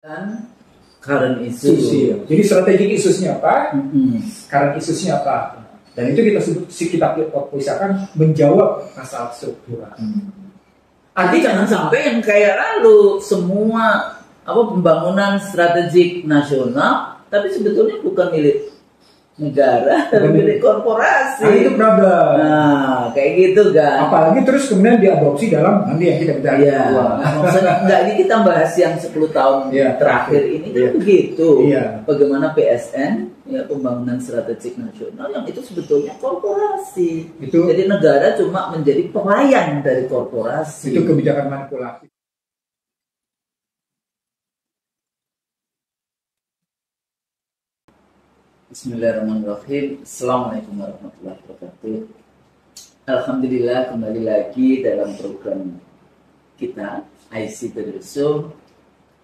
Dan current issue. Ya. Jadi strategik isusnya apa? Current isusnya apa? Dan itu kita pisahkan menjawab masalah struktural. Artinya jangan sampai yang kayak lalu semua pembangunan strategik nasional, tapi sebetulnya bukan milik negara, tapi milik korporasi. Nah, itu problem. Nah, kayak gitu kan. Apalagi terus kemudian diadopsi dalam nanti yang kita bicara. Iya. Maksudnya enggak, ini kita bahas yang 10 tahun terakhir ini kan begitu. Iya. Bagaimana PSN, ya, pembangunan strategik nasional, yang itu sebetulnya korporasi. Jadi negara cuma menjadi pelayan dari korporasi. Itu kebijakan manipulasi. Bismillahirrahmanirrahim. Assalamualaikum warahmatullahi wabarakatuh. Alhamdulillah, kembali lagi dalam program kita IC Show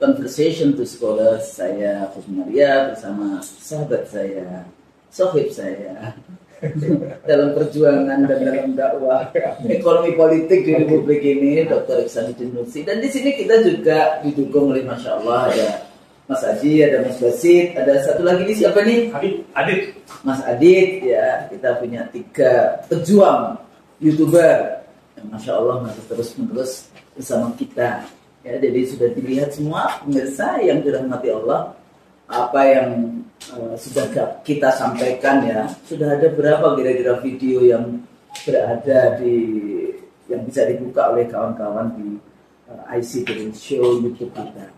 Conversation to Scholars. Saya Gus Maria bersama sahabat saya, sohib saya dalam perjuangan dan dalam dakwah ekonomi politik di Republik ini, Dr. Ihsanuddin Nursi. Dan di sini kita juga didukung oleh, Masya Allah, ada Mas Adi, ada Mas Basit, ada satu lagi nih, siapa nih? Adit. Mas Adit, ya. Kita punya 3 pejuang YouTuber yang Masya Allah masih terus-menerus bersama kita. Ya, jadi sudah dilihat semua pemirsa yang dirahmati Allah, apa yang sudah kita sampaikan, ya. Sudah ada berapa kira-kira video yang berada yang bisa dibuka oleh kawan-kawan di IC Show YouTube kita.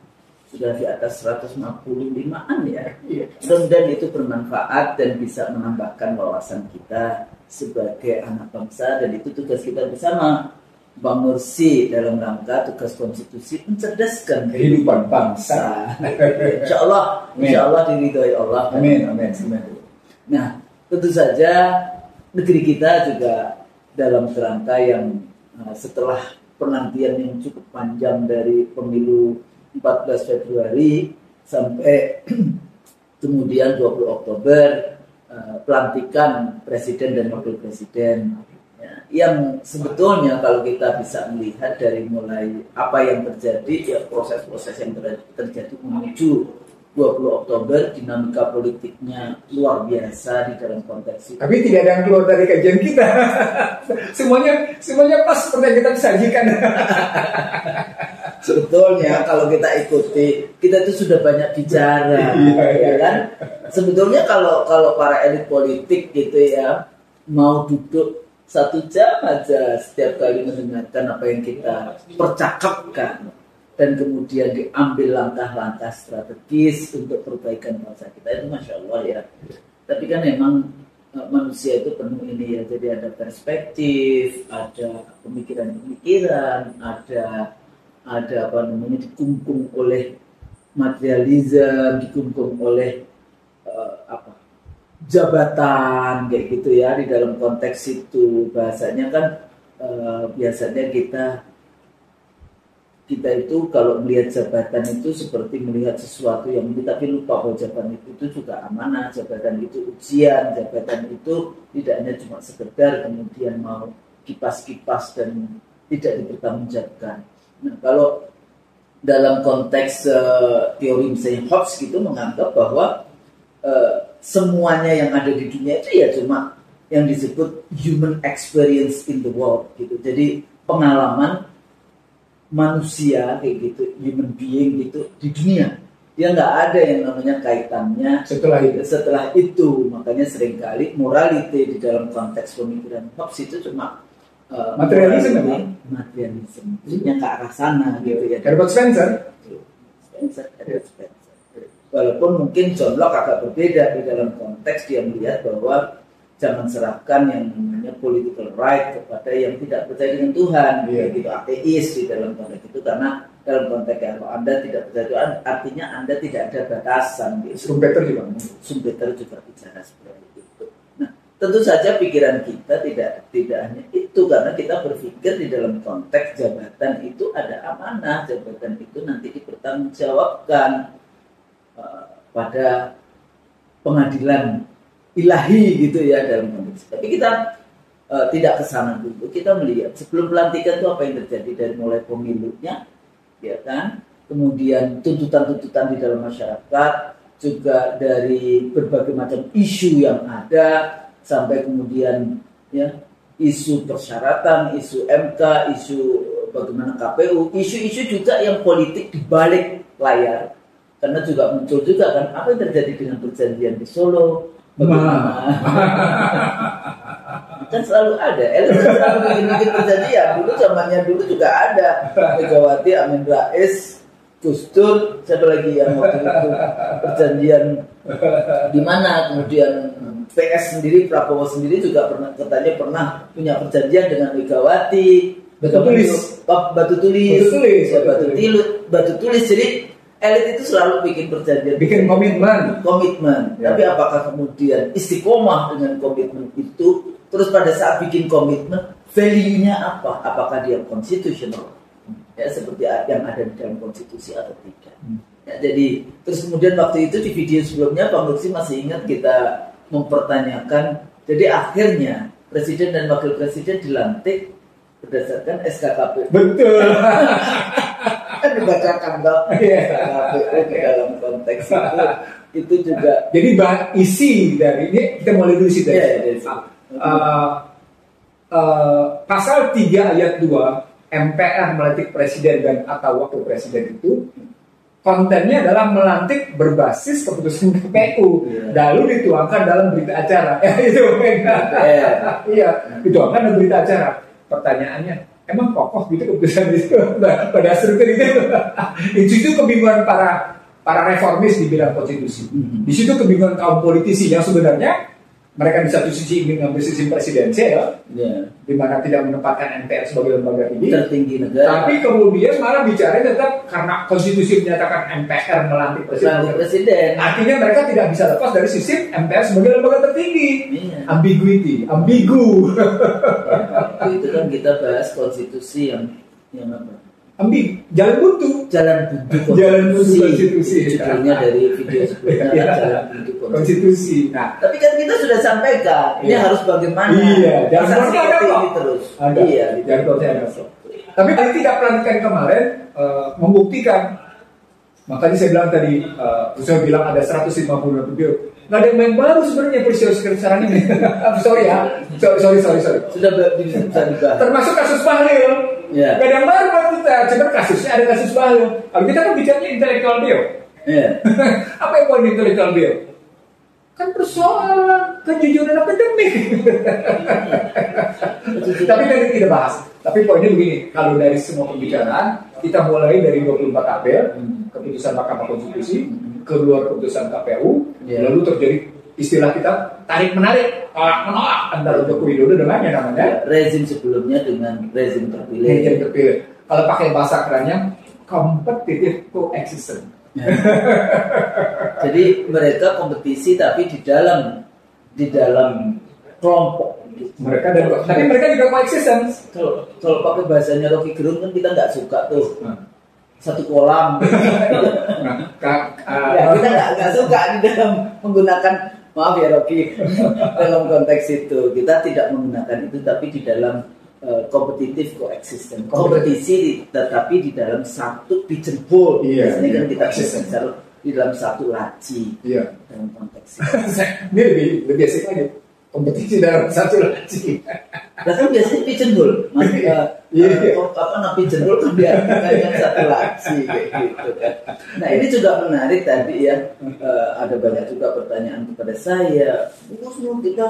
Sudah di atas 155-an, ya. Mudah-mudahan itu bermanfaat dan bisa menambahkan wawasan kita sebagai anak bangsa, dan itu tugas kita bersama Bang Nursi dalam rangka tugas konstitusi mencerdaskan kehidupan bangsa. Insya Allah diridhoi Allah. Amin. Nah, tentu saja negeri kita juga dalam kerangka yang setelah penantian yang cukup panjang dari pemilu 14 Februari sampai kemudian 20 Oktober pelantikan presiden dan wakil presiden, ya, yang sebetulnya kalau kita bisa melihat dari mulai apa yang terjadi, ya, proses-proses yang terjadi menuju 20 Oktober, dinamika politiknya luar biasa di dalam konteks itu. Tapi tidak ada yang keluar dari kajian kita. semuanya pas seperti yang kita sajikan. Sebetulnya kalau kita ikuti, kita itu sudah banyak bicara, ya kan? Sebetulnya kalau para elit politik gitu, ya, mau duduk 1 jam aja setiap kali mendengarkan apa yang kita percakapkan, dan kemudian diambil langkah-langkah strategis untuk perbaikan bangsa kita, itu Masya Allah, ya. Tapi kan memang manusia itu penuh ini, ya. Jadi ada perspektif, ada pemikiran-pemikiran, ada dikungkung oleh materialisme, dikungkung oleh jabatan, kayak gitu, ya. Di dalam konteks itu bahasanya kan biasanya kita itu kalau melihat jabatan itu seperti melihat sesuatu yang tapi lupa bahwa jabatan itu juga amanah, jabatan itu ujian, jabatan itu tidak hanya cuma sekedar kemudian mau kipas-kipas dan tidak dipertanggungjawabkan. Nah, kalau dalam konteks teori misalnya Hobbes gitu menganggap bahwa semuanya yang ada di dunia itu ya cuma yang disebut human experience in the world gitu. Jadi pengalaman manusia kayak gitu, human being gitu di dunia. Dia nggak ada yang namanya kaitannya setelah itu. Makanya seringkali morality di dalam konteks pemikiran Hobbes itu cuma materialisme, maksudnya ke arah sana gitu, ya. Herbert Spencer. Walaupun mungkin John Locke agak berbeda di dalam konteks dia melihat bahwa jangan serahkan yang namanya political right kepada yang tidak percaya dengan Tuhan, gitu, ateis di dalam konteks itu, karena dalam konteks kalau Anda tidak percaya Tuhan, artinya Anda tidak ada batasan. Gitu. Schumpeter juga bicara seperti itu. Nah, tentu saja pikiran kita tidak hanya itu, karena kita berpikir di dalam konteks jabatan itu ada amanah, jabatan itu nanti dipertanggungjawabkan pada pengadilan ilahi gitu, ya, dalam konteks. Tapi kita tidak kesana dulu. Kita melihat sebelum pelantikan itu apa yang terjadi dari mulai pemilunya, ya kan, kemudian tuntutan-tuntutan di dalam masyarakat, juga dari berbagai macam isu yang ada, sampai kemudian ya isu persyaratan, isu MK, isu bagaimana KPU, isu-isu juga yang politik di balik layar. Karena juga muncul juga kan apa yang terjadi dengan perjanjian di Solo, bagaimana kan selalu ada, elit kan selalu bikin perjanjian. Dulu zamannya dulu juga ada Megawati, Amin Rais, Gus Dur, siapa lagi yang waktu itu perjanjian di mana, kemudian PS sendiri, Prabowo sendiri juga katanya pernah punya perjanjian dengan Megawati, batu tulis. Jadi elit itu selalu bikin perjanjian, bikin komitmen. Ya. Tapi apakah kemudian istiqomah dengan komitmen itu? Terus pada saat bikin komitmen, value-nya apa? Apakah dia konstitusional? Ya, seperti yang ada di dalam konstitusi atau tidak. Ya, jadi terus kemudian waktu itu di video sebelumnya Pak Lutfi masih ingat kita mempertanyakan, jadi akhirnya presiden dan wakil presiden dilantik berdasarkan SKKPU. Betul. Kan dibacakan SKKPU di dalam konteks itu juga. Jadi isi dari ini kita mulai dulu sih dari pasal 3 ayat 2 MPR melantik presiden dan atau wakil presiden itu kontennya adalah melantik berbasis keputusan KPU, lalu dituangkan dalam berita acara. Dituangkan dalam berita acara. Pertanyaannya, emang kokoh gitu keputusan itu pada struktur itu? Itu kebingungan para reformis di bidang konstitusi. Di situ kebingungan kaum politisi yang sebenarnya mereka di satu sisi ingin mengambil sistem presidensial, di mana tidak menempatkan MPR sebagai lembaga tertinggi negara. Tapi kemudian malah bicara tetap karena konstitusi menyatakan MPR melantik presiden. Artinya mereka tidak bisa lepas dari sistem MPR sebagai lembaga tertinggi. Ambigu. Itu kan kita bahas konstitusi yang apa? Jalan buntu konstitusi. Judulnya dari video sebelumnya Jalan buntu konstitusi. Nah, tapi kan kita sudah sampaikan ini harus bagaimana. Jangan seperti ini terus. Jangan. Tapi tidak pelantikan kemarin membuktikan. Makanya saya bilang tadi, saya bilang ada 150 video. Nggak ada yang main baru sebenarnya peristiwa sekarang ini. Sorry. Sudah bisa dibahas. Termasuk kasus Bahlil. Gak ada yang baru buat kita. Cuma kasusnya ada kasus Bahlil. Kalau kita kan bicaranya intelektual bio. Apa yang poin intelektual bio? Kan persoalan kejujuran akademik. Tapi tadi kita bahas. Tapi poinnya begini, kalau dari semua pembicaraan kita mulai dari 24 April keputusan Mahkamah Konstitusi, keluar keputusan KPU, lalu terjadi istilah kita tarik menarik, menolak antara Joko Widodo dengan yang namanya rezim sebelumnya dengan rezim terpilih. Kalau pakai bahasa kerennya competitive coexistence. Jadi mereka kompetisi tapi di dalam kelompok. Tapi mereka juga coexistence. Kalau pakai bahasanya Rocky Gerung kan kita nggak suka tuh. Satu kolam. Kita nggak suka di dalam menggunakan, maaf ya Rocky, dalam konteks itu kita tidak menggunakan itu, tapi di dalam kompetitif coexistence, kompetisi tetapi di dalam satu pigeon hole. Biasanya kan kita bicara di dalam satu laci. Dalam konteks itu. Ini lebih asik lagi. Kompetisi dalam satu laci. Nah kan biasanya pigeon hole. Pigeon hole kan biasanya satu laci kayak gitu kan. Nah ini juga menarik tadi ya. Ada banyak juga pertanyaan kepada saya. Kita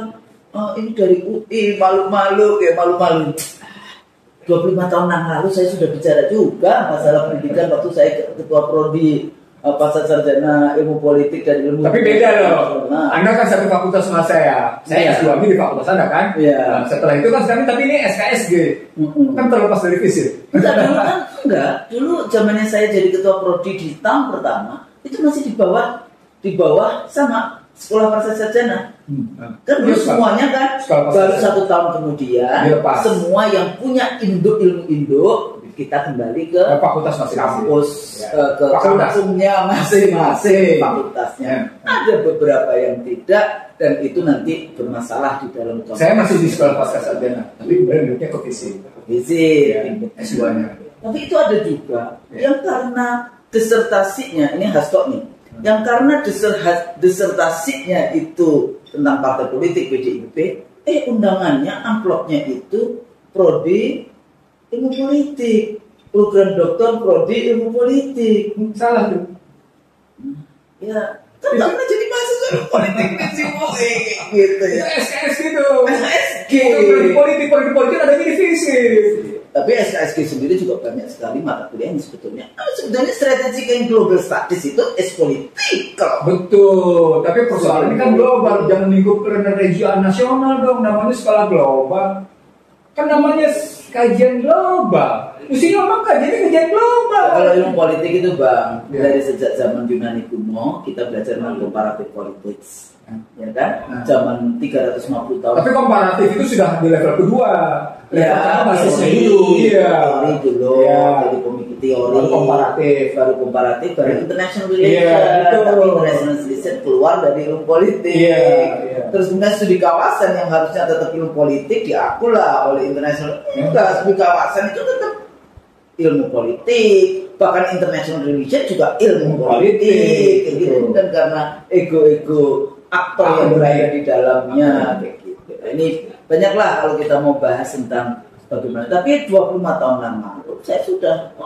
ini dari UI, malu-malu. 25 tahun yang lalu saya sudah bicara juga masalah pendidikan waktu saya ketua prodi pasar sarjana ilmu politik dan ilmu. Tapi beda loh. Anda kan satu fakultas sama saya. Saya S2 di fakultas Anda kan. Setelah itu kan sekarang tapi ini SKSG. Kan terlepas dari fisik. Dulu kan enggak. Dulu zamannya saya jadi ketua prodi di tahun pertama itu masih di bawah sama sekolah pasar sarjana. Kan dulu semuanya kan baru 1 tahun kemudian semua yang punya ilmu kita kembali ke fakultas kampus, ke kampusnya masing-masing fakultasnya. Ada beberapa yang tidak dan itu nanti bermasalah di dalam kampus. Saya masih di sekolah pasar sarjana, tapi bentuknya ke fisik. S2-nya. S2-nya. Tapi itu ada juga yang karena disertasinya, ini Hasto nih, yang karena disertasinya itu tentang partai politik PDIP, undangannya, amplopnya itu prodi ilmu politik, program doktor prodi ilmu politik. Salah tuh. Ya, kan nggak pernah jadi mahasiswa ilmu politik di UI gitu ya. SKS gitu. SKSG. Prodi politik ada divisi. Tapi SKSG sendiri juga banyak sekali mata kuliah yang sebetulnya strategi yang global studies itu politik. Betul, tapi persoalan ini kan global, jangan lingkup regional nasional dong, namanya skala global. Kan namanya kajian global. Mestinya memang kajian global. Kalau ilmu politik itu Bang, dari sejak zaman Yunani kuno kita belajar tentang comparative politics. Ya kan? Zaman 350 tahun. Tapi komparatif itu sudah di level kedua. Ya, basisnya dulu. Teori dulu, jadi pemikir teori, baru komparatif, baru international relation. Tapi international relation keluar dari ilmu politik. Terus kemudian studi kawasan yang harusnya tetap ilmu politik diakulah oleh international. Enggak, studi kawasan itu tetap ilmu politik, bahkan international relation juga ilmu politik, gitu. Dan karena ego-ego aktor yang berada di dalamnya, kayak gitu. Ini banyaklah kalau kita mau bahas tentang bagaimana. Tapi 25 tahun yang lalu saya sudah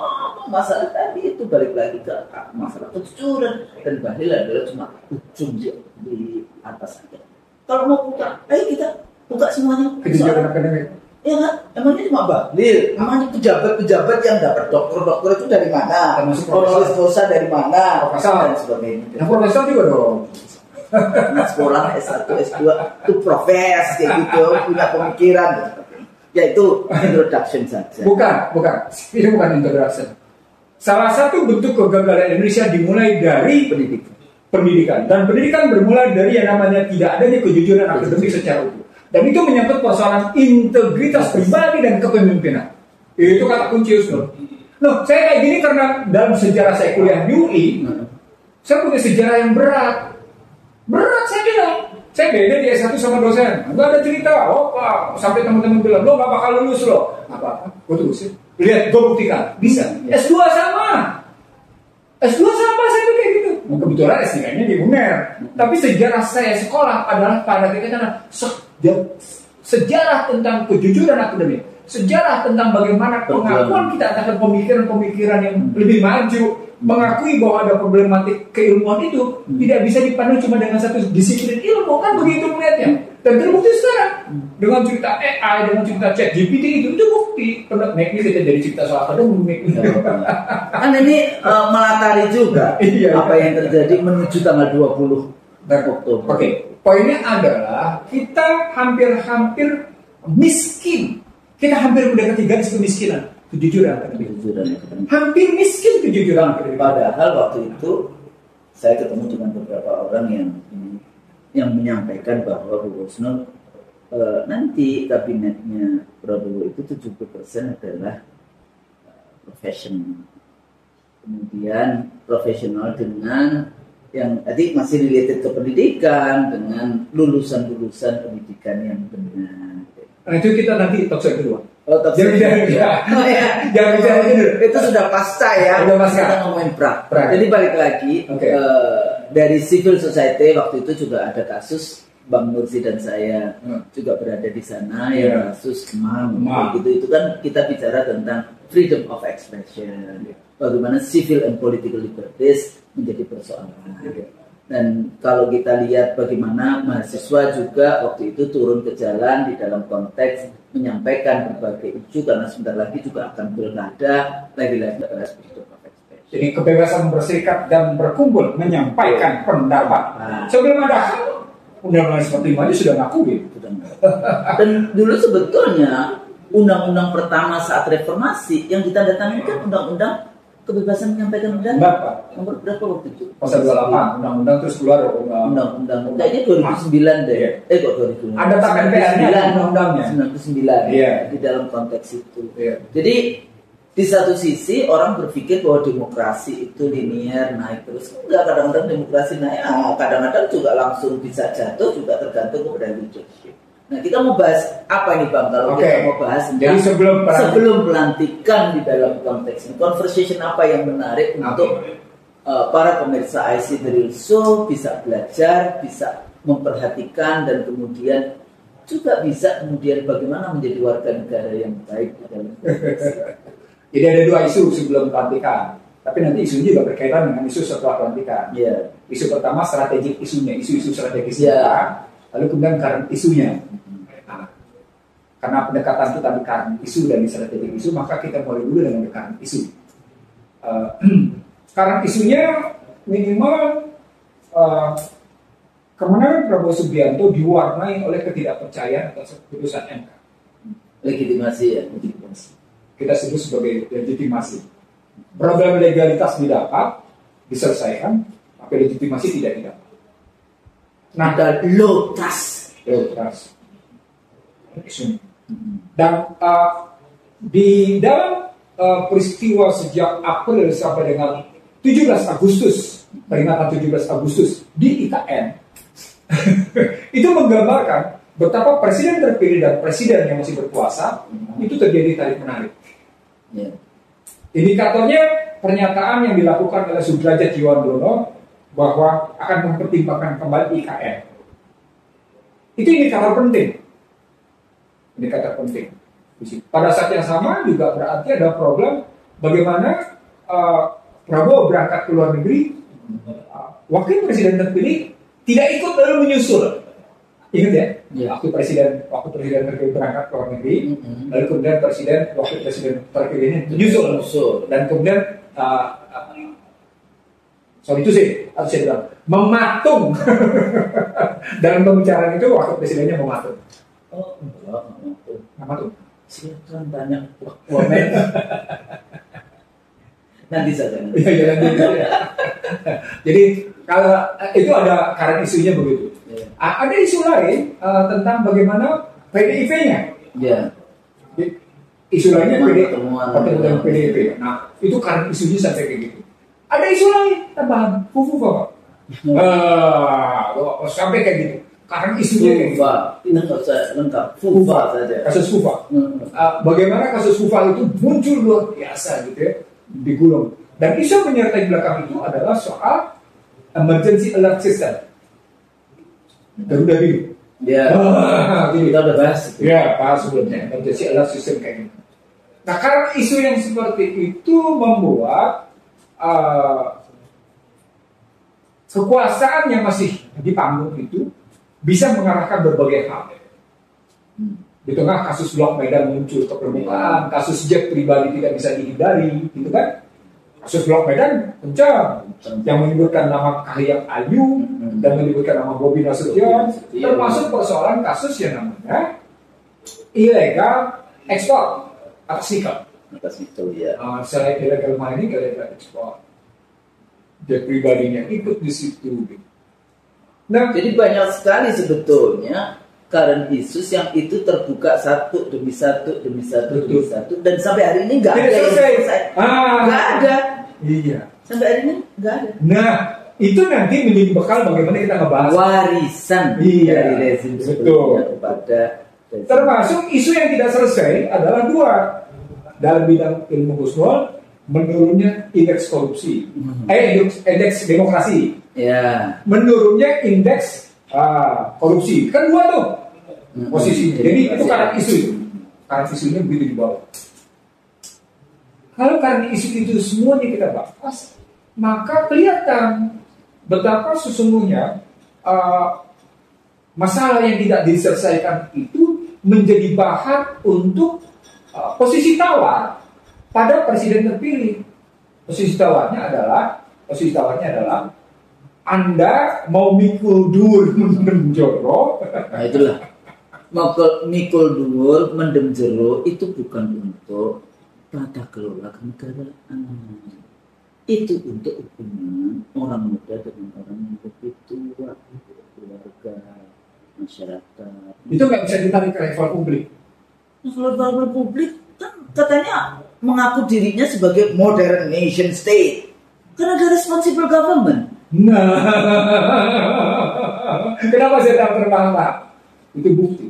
masalah tadi itu balik lagi ke masalah kejujuran, dan bahlil adalah cuma ujung di atas saja. Kalau mau buka, ayo kita buka semuanya. Kejujuran akademik. Ya kan? Emangnya cuma bahlil? Emangnya pejabat-pejabat yang dapat dokter itu dari mana? Honoris causa dari mana? Profesor dan sebagainya. Yang profesor juga dong. Sekolah S1, S2 itu profes kayak gitu, punya pemikiran. Ya itu introduction saja. Bukan. Ini bukan introduction. Salah satu bentuk kegagalan Indonesia dimulai dari pendidikan. Dan pendidikan bermula dari yang namanya tidak adanya kejujuran akademik secara utuh. Dan itu menyangkut persoalan integritas pribadi dan kepemimpinan. Itu kata kunci Usnul. Loh, saya kayak gini karena dalam sejarah saya kuliah di UI, saya punya sejarah yang berat. Berat saya bilang. Saya beda di S1 sama dosen. Enggak ada cerita. Sampai teman-teman bilang, lo gak bakal lulus lo. Apa-apa, gue terusin. Lihat, gue buktikan. Bisa. S2 sama. S2 sama saya tuh kayak gitu. Kebetulan S3-nya di UNER. Tapi sejarah saya sekolah adalah pada kita sejarah tentang kejujuran akademik. Sejarah tentang bagaimana pengakuan kita akan pemikiran-pemikiran yang lebih maju. Mengakui bahwa ada problematik keilmuan itu tidak bisa dipandang cuma dengan satu disiplin ilmu, kan begitu melihatnya. Dan terbukti sekarang dengan cerita AI, dengan cerita ChatGPT itu bukti. Ini kita jadi cerita soal akademik. Kan ini melatari juga apa yang terjadi menuju tanggal 20 Oktober. Oke, poinnya adalah kita hampir miskin. Kita hampir mendekati garis kemiskinan. Kejujuran akademik. Hampir miskin kejujuran akademik. Padahal waktu itu saya ketemu dengan beberapa orang yang menyampaikan bahwa Bu Husnul nanti kabinetnya Prabowo itu 70% adalah profesional. Kemudian profesional dengan yang tadi masih related ke pendidikan, dengan lulusan-lulusan pendidikan yang benar. Nah, itu kita nanti talk show kedua. Jangan bicara itu sudah pasca ya. Kita ngomongin pra. Jadi balik lagi dari civil society waktu itu juga ada kasus Bang Nursi dan saya juga berada di sana yang kasus Kemang. Gitu itu kan kita bicara tentang freedom of expression. Bagaimana civil and political liberties menjadi persoalan. Dan kalau kita lihat bagaimana mahasiswa juga waktu itu turun ke jalan di dalam konteks menyampaikan berbagai isu, karena sebentar lagi juga akan pilkada, lagi-lagi freedom of expression. Jadi kebebasan berserikat dan berkumpul menyampaikan pendapat. Sebelum ada Undang-Undang 45 ini sudah ngakui. Dan dulu sebetulnya undang-undang pertama saat reformasi yang ditandatangani kan undang-undang kebebasan menyampaikan pendapat. Nomor berapa waktu itu? Pasal 28 undang-undang, terus keluar undang-undang. Kayaknya 2009 deh. Kok 2009? Ada tap MPR-nya undang-undangnya. 99. Di dalam konteks itu. Jadi di satu sisi orang berpikir bahwa demokrasi itu linear naik terus. Enggak, kadang-kadang demokrasi naik, kadang-kadang juga langsung bisa jatuh, juga tergantung kepada leadership. Nah, kita mau bahas apa nih Bang? Kalau kita mau bahas jadi sebelum pelantikan di dalam konteks ini, conversation apa yang menarik untuk para pemirsa IC The Real Show bisa belajar, bisa memperhatikan, dan kemudian juga bisa kemudian bagaimana menjadi warga negara yang baik di dalam konteks. Jadi ada 2 isu sebelum pelantikan, tapi nanti isunya juga berkaitan dengan isu setelah pelantikan. Isu pertama strategik isunya, isu-isu strategis lalu kemudian current isunya. Nah, karena pendekatan kita di current isu dan di strategik isu, maka kita mulai dulu dengan current isu. Current isunya minimal kemenangan Prabowo Subianto diwarnai oleh ketidakpercayaan atas keputusan MK. Legitimasi ya, legitimasi. Kita sebut sebagai legitimasi. Problem legalitas didapat, diselesaikan, tapi legitimasi tidak didapat. Nah, ada low trust. Dan di dalam peristiwa sejak April sampai dengan 17 Agustus, peringatan 17 Agustus di IKN, itu menggambarkan betapa presiden terpilih dan presiden yang masih berkuasa itu terjadi tarik menarik. Indikatornya pernyataan yang dilakukan oleh Sudrajat Jiwandono bahwa akan mempertimbangkan kembali IKN. Itu indikator penting. Pada saat yang sama juga berarti ada problem bagaimana Prabowo berangkat ke luar negeri, wakil presiden terpilih tidak ikut lalu menyusul. Ingat ya? Waktu presiden terpilih berangkat ke luar negeri, lalu kemudian wakil presiden terpilihnya menyusul, dan kemudian soal itu sih, harus saya bilang mematung. Dalam pembicaraan itu wakil presidennya mematung. Oh, enggak mematung. Silakan tanya wamen. Nanti saja. Jadi kalau itu ada current isunya begitu. Ada isu lain tentang bagaimana PDIP-nya. Isu lainnya pertemuan PDIP. Nah, itu current isunya sampai kayak gitu. Ada isu lain tambahan, FUFA. Sampai kayak gitu. Karena isunya kayak gitu. Ini nggak usah lengkap. FUFA saja. Kasus FUFA. Bagaimana kasus FUFA itu muncul luar biasa gitu ya, digulung. Dan isu penyertai belakang itu adalah soal emergency alert system. Garuda Biru. Kita udah bahas. Bahas sebelumnya emergency alert system kayak gitu. Nah, karena isu yang seperti itu membuat kekuasaan yang masih di panggung itu bisa mengarahkan berbagai hal. Di tengah kasus Blok Medan muncul ke permukaan, kasus jet pribadi tidak bisa dihindari, gitu kan? Kasus Blok Medan kencang, yang menyebutkan nama Kahiyang Ayu dan menyebutkan nama Bobi Nasution, termasuk persoalan kasus yang namanya ilegal ekspor atas nikel. Selain illegal mining, illegal ekspor. Jet pribadinya ikut di situ. Nah, jadi banyak sekali sebetulnya current issues yang itu terbuka satu demi satu, dan sampai hari ini nggak ada yang selesai. Nggak ada. Iya. Sampai hari ini nggak ada. Nah, itu nanti menjadi bekal bagaimana kita ngebahas warisan dari rezim sebelumnya kepada rezim. Termasuk isu yang tidak selesai adalah 2 dalam bidang ilmu husnul, menurunnya indeks korupsi, indeks demokrasi, menurunnya indeks korupsi, kan 2 tuh posisi. Jadi itu karena isunya begitu di bawah. Kalau karena isu itu semuanya kita bahas, maka kelihatan betapa sesungguhnya masalah yang tidak diselesaikan itu menjadi bahan untuk posisi tawar pada presiden terpilih. Posisi tawarnya adalah Anda mau mikul dur mendem jero. Nah itulah, mikul dur mendem jero itu bukan untuk tata kelola kenegaraan. Itu untuk hubungan orang muda dengan orang yang lebih tua, keluarga, masyarakat. Itu nggak bisa ditarik ke level publik. Kalau level publik kan katanya mengaku dirinya sebagai modern nation state, karena ada responsible government. Nah, kenapa saya tak terbang? Itu bukti.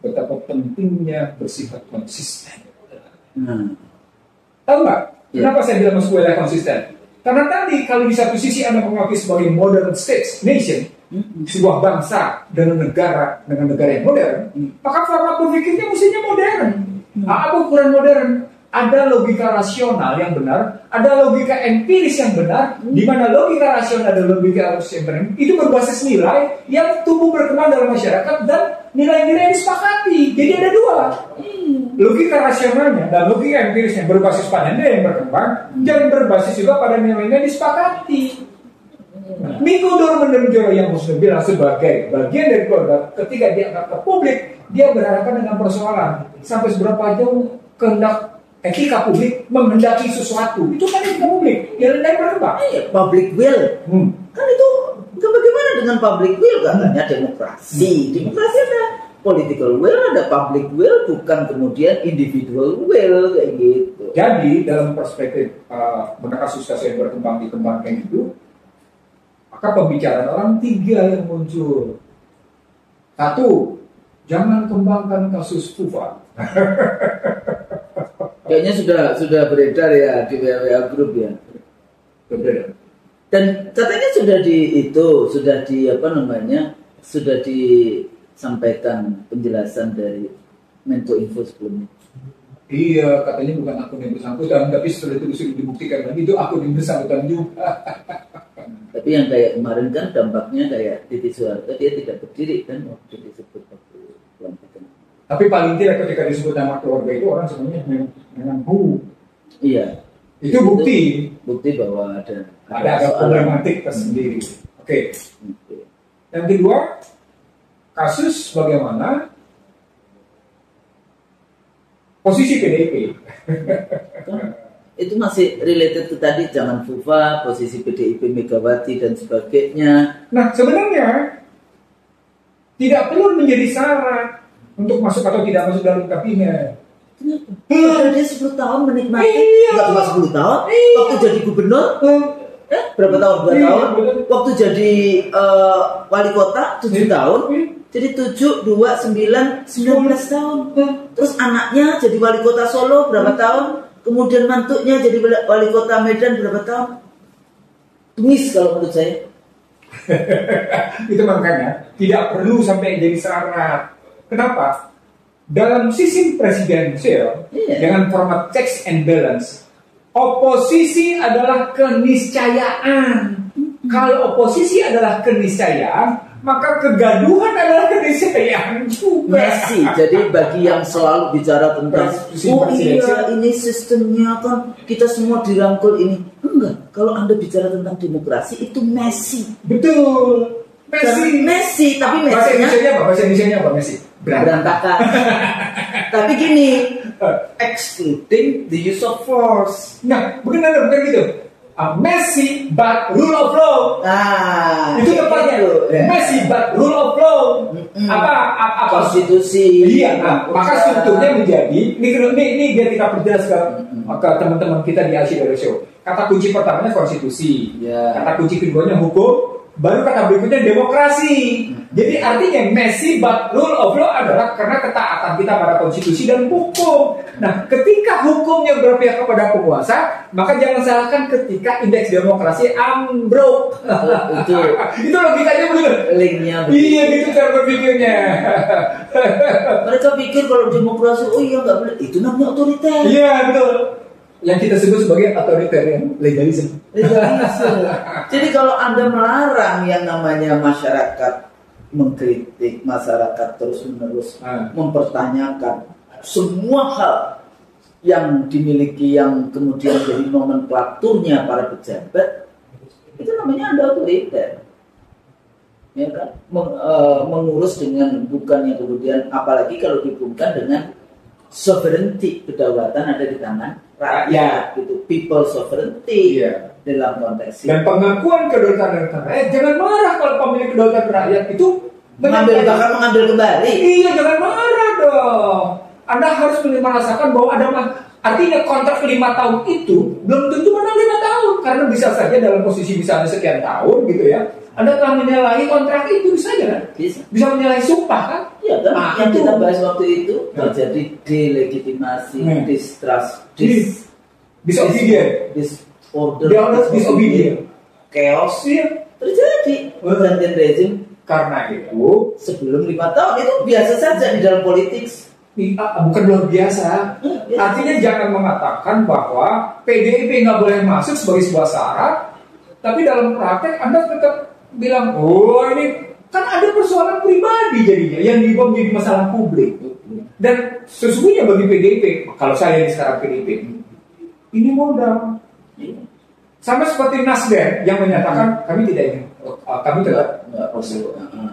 betapa pentingnya bersifat konsisten. Nah, Tahu nggak? Ya. Kenapa saya bilang masuk wilayah konsisten? Karena tadi kalau di satu sisi Anda mengakui sebagai modern states, nation, sebuah bangsa dengan negara yang modern, maka format berpikirnya mestinya modern. Apa ukuran modern? Ada logika rasional yang benar, ada logika empiris yang benar, di mana logika rasional dan logika empiris yang benar itu berbasis nilai yang tumbuh berkembang dalam masyarakat dan nilai-nilai yang disepakati. Jadi ada dua. Logika rasionalnya dan logika empirisnya berbasis pada nilai yang berkembang dan berbasis juga pada nilai-nilai yang disepakati. Miko Dorman dan Joyo yang Muslim bilang sebagai bagian dari keluarga, ketika dia angkat ke publik, dia berhadapan dengan persoalan sampai seberapa jauh kehendak etika publik menghendaki sesuatu. Itu kan etika publik yang lain berkembang. Public will. Kan itu bagaimana dengan public will? Katanya demokrasi. Demokrasi ada political will, ada public will, bukan kemudian individual will kayak gitu. Jadi dalam perspektif kasus-kasus yang berkembang dikembangkan itu, maka pembicaraan orang tiga yang muncul. Satu, jangan kembangkan kasus FUFA. Kayaknya sudah beredar ya di WA group ya. Beredar. Dan katanya sudah disampaikan penjelasan dari Menko Info sebelumnya. Iya, katanya bukan akun yang bersangkutan, tapi setelah itu sudah dibuktikan lagi itu akun yang bersangkutan juga. Tapi yang kayak kemarin kan dampaknya kayak Titi Soeharto, dia tidak berdiri kan waktu disebut pelantikan. Tapi paling tidak ketika disebut nama keluarga itu orang semuanya dengan hu. Iya. Itu bukti bahwa ada problematik tersendiri. Oke. Yang kedua, kasus bagaimana posisi PDIP. Itu masih related ke tadi, jangan FUFA, posisi PDIP, Megawati dan sebagainya. Nah, sebenarnya tidak perlu menjadi syarat untuk masuk atau tidak masuk dalam kabinet. Kenapa? Dia 10 tahun menikmati, nggak cuma 10 tahun, waktu jadi gubernur, berapa tahun? 2 tahun. Waktu jadi wali kota 7 tahun. Jadi 7, 2, 9, 19 tahun. Terus anaknya jadi wali kota Solo berapa tahun? Kemudian mantuknya jadi wali kota Medan berapa tahun? Tumis kalau menurut saya. Itu makanya tidak perlu sampai jadi syarat. Kenapa? Dalam sistem presidensial dengan format checks and balance, oposisi adalah keniscayaan. Kalau oposisi adalah keniscayaan, maka kegaduhan adalah keniscayaan juga. Messi, jadi bagi yang selalu bicara tentang ini sistemnya kan kita semua dirangkul ini. Enggak, kalau Anda bicara tentang demokrasi itu Messi. Betul. Messi, tapi bahasa Indonesianya apa Messi? Berantakan. Tapi gini, excluding the use of force. Nah, bukan gitu. Messi but rule of law. Itu tepatnya. Messi but rule of law. Apa konstitusi. Iya. Maka strukturnya menjadi ini biar kita perjelas ke teman-teman kita di Asia Show. Kata kunci pertamanya konstitusi. Kata kunci keduanya hukum. Baru kata berikutnya demokrasi. Jadi artinya Messi but rule of law adalah karena ketaatan kita pada konstitusi dan hukum. Nah, ketika hukumnya berpihak kepada penguasa, maka jangan salahkan ketika indeks demokrasi ambruk. Itu logikanya begitu. Linknya begitu. Iya, gitu cara berpikirnya. Mereka pikir kalau demokrasi, nggak boleh. Itu namanya otoriter. Iya, betul. Yang kita sebut sebagai authoritarian legalism. Jadi kalau Anda melarang yang namanya masyarakat mengkritik, masyarakat terus-menerus mempertanyakan semua hal yang dimiliki yang kemudian jadi nomenklaturnya para pejabat, itu namanya Anda otoriter. Ya kan? Mengurus dengan bukannya kemudian, apalagi kalau dihubungkan dengan sovereignty, kedaulatan ada di tangan rakyat, gitu, people sovereignty dalam konteks dan pengakuan kedaulatan rakyat. Jangan marah kalau pemilik kedaulatan rakyat itu mengambil kembali. Iya, jangan marah dong. Anda harus merasakan bahwa Artinya kontrak 5 tahun itu belum tentu menang 5 tahun, karena bisa saja dalam posisi misalnya sekian tahun gitu ya, Anda telah menyalahi kontrak itu saja kan? Bisa menyalahi sumpah kan? Ya kan, yang kita bahas waktu itu terjadi delegitimasi, distrust, disobedient, disobedient, chaos terjadi pergantian rezim. Karena itu sebelum 5 tahun itu biasa saja di dalam politik. Bukan luar biasa. Artinya jangan mengatakan bahwa PDIP nggak boleh masuk sebagai sebuah syarat, tapi dalam praktek Anda tetap bilang, oh ini kan ada persoalan pribadi jadinya yang dibawa menjadi masalah publik. Dan sesungguhnya bagi PDIP, kalau saya ini sekarang PDIP, ini modal. Sama seperti Nasdem yang menyatakan kami tidak ingin, kami tidak.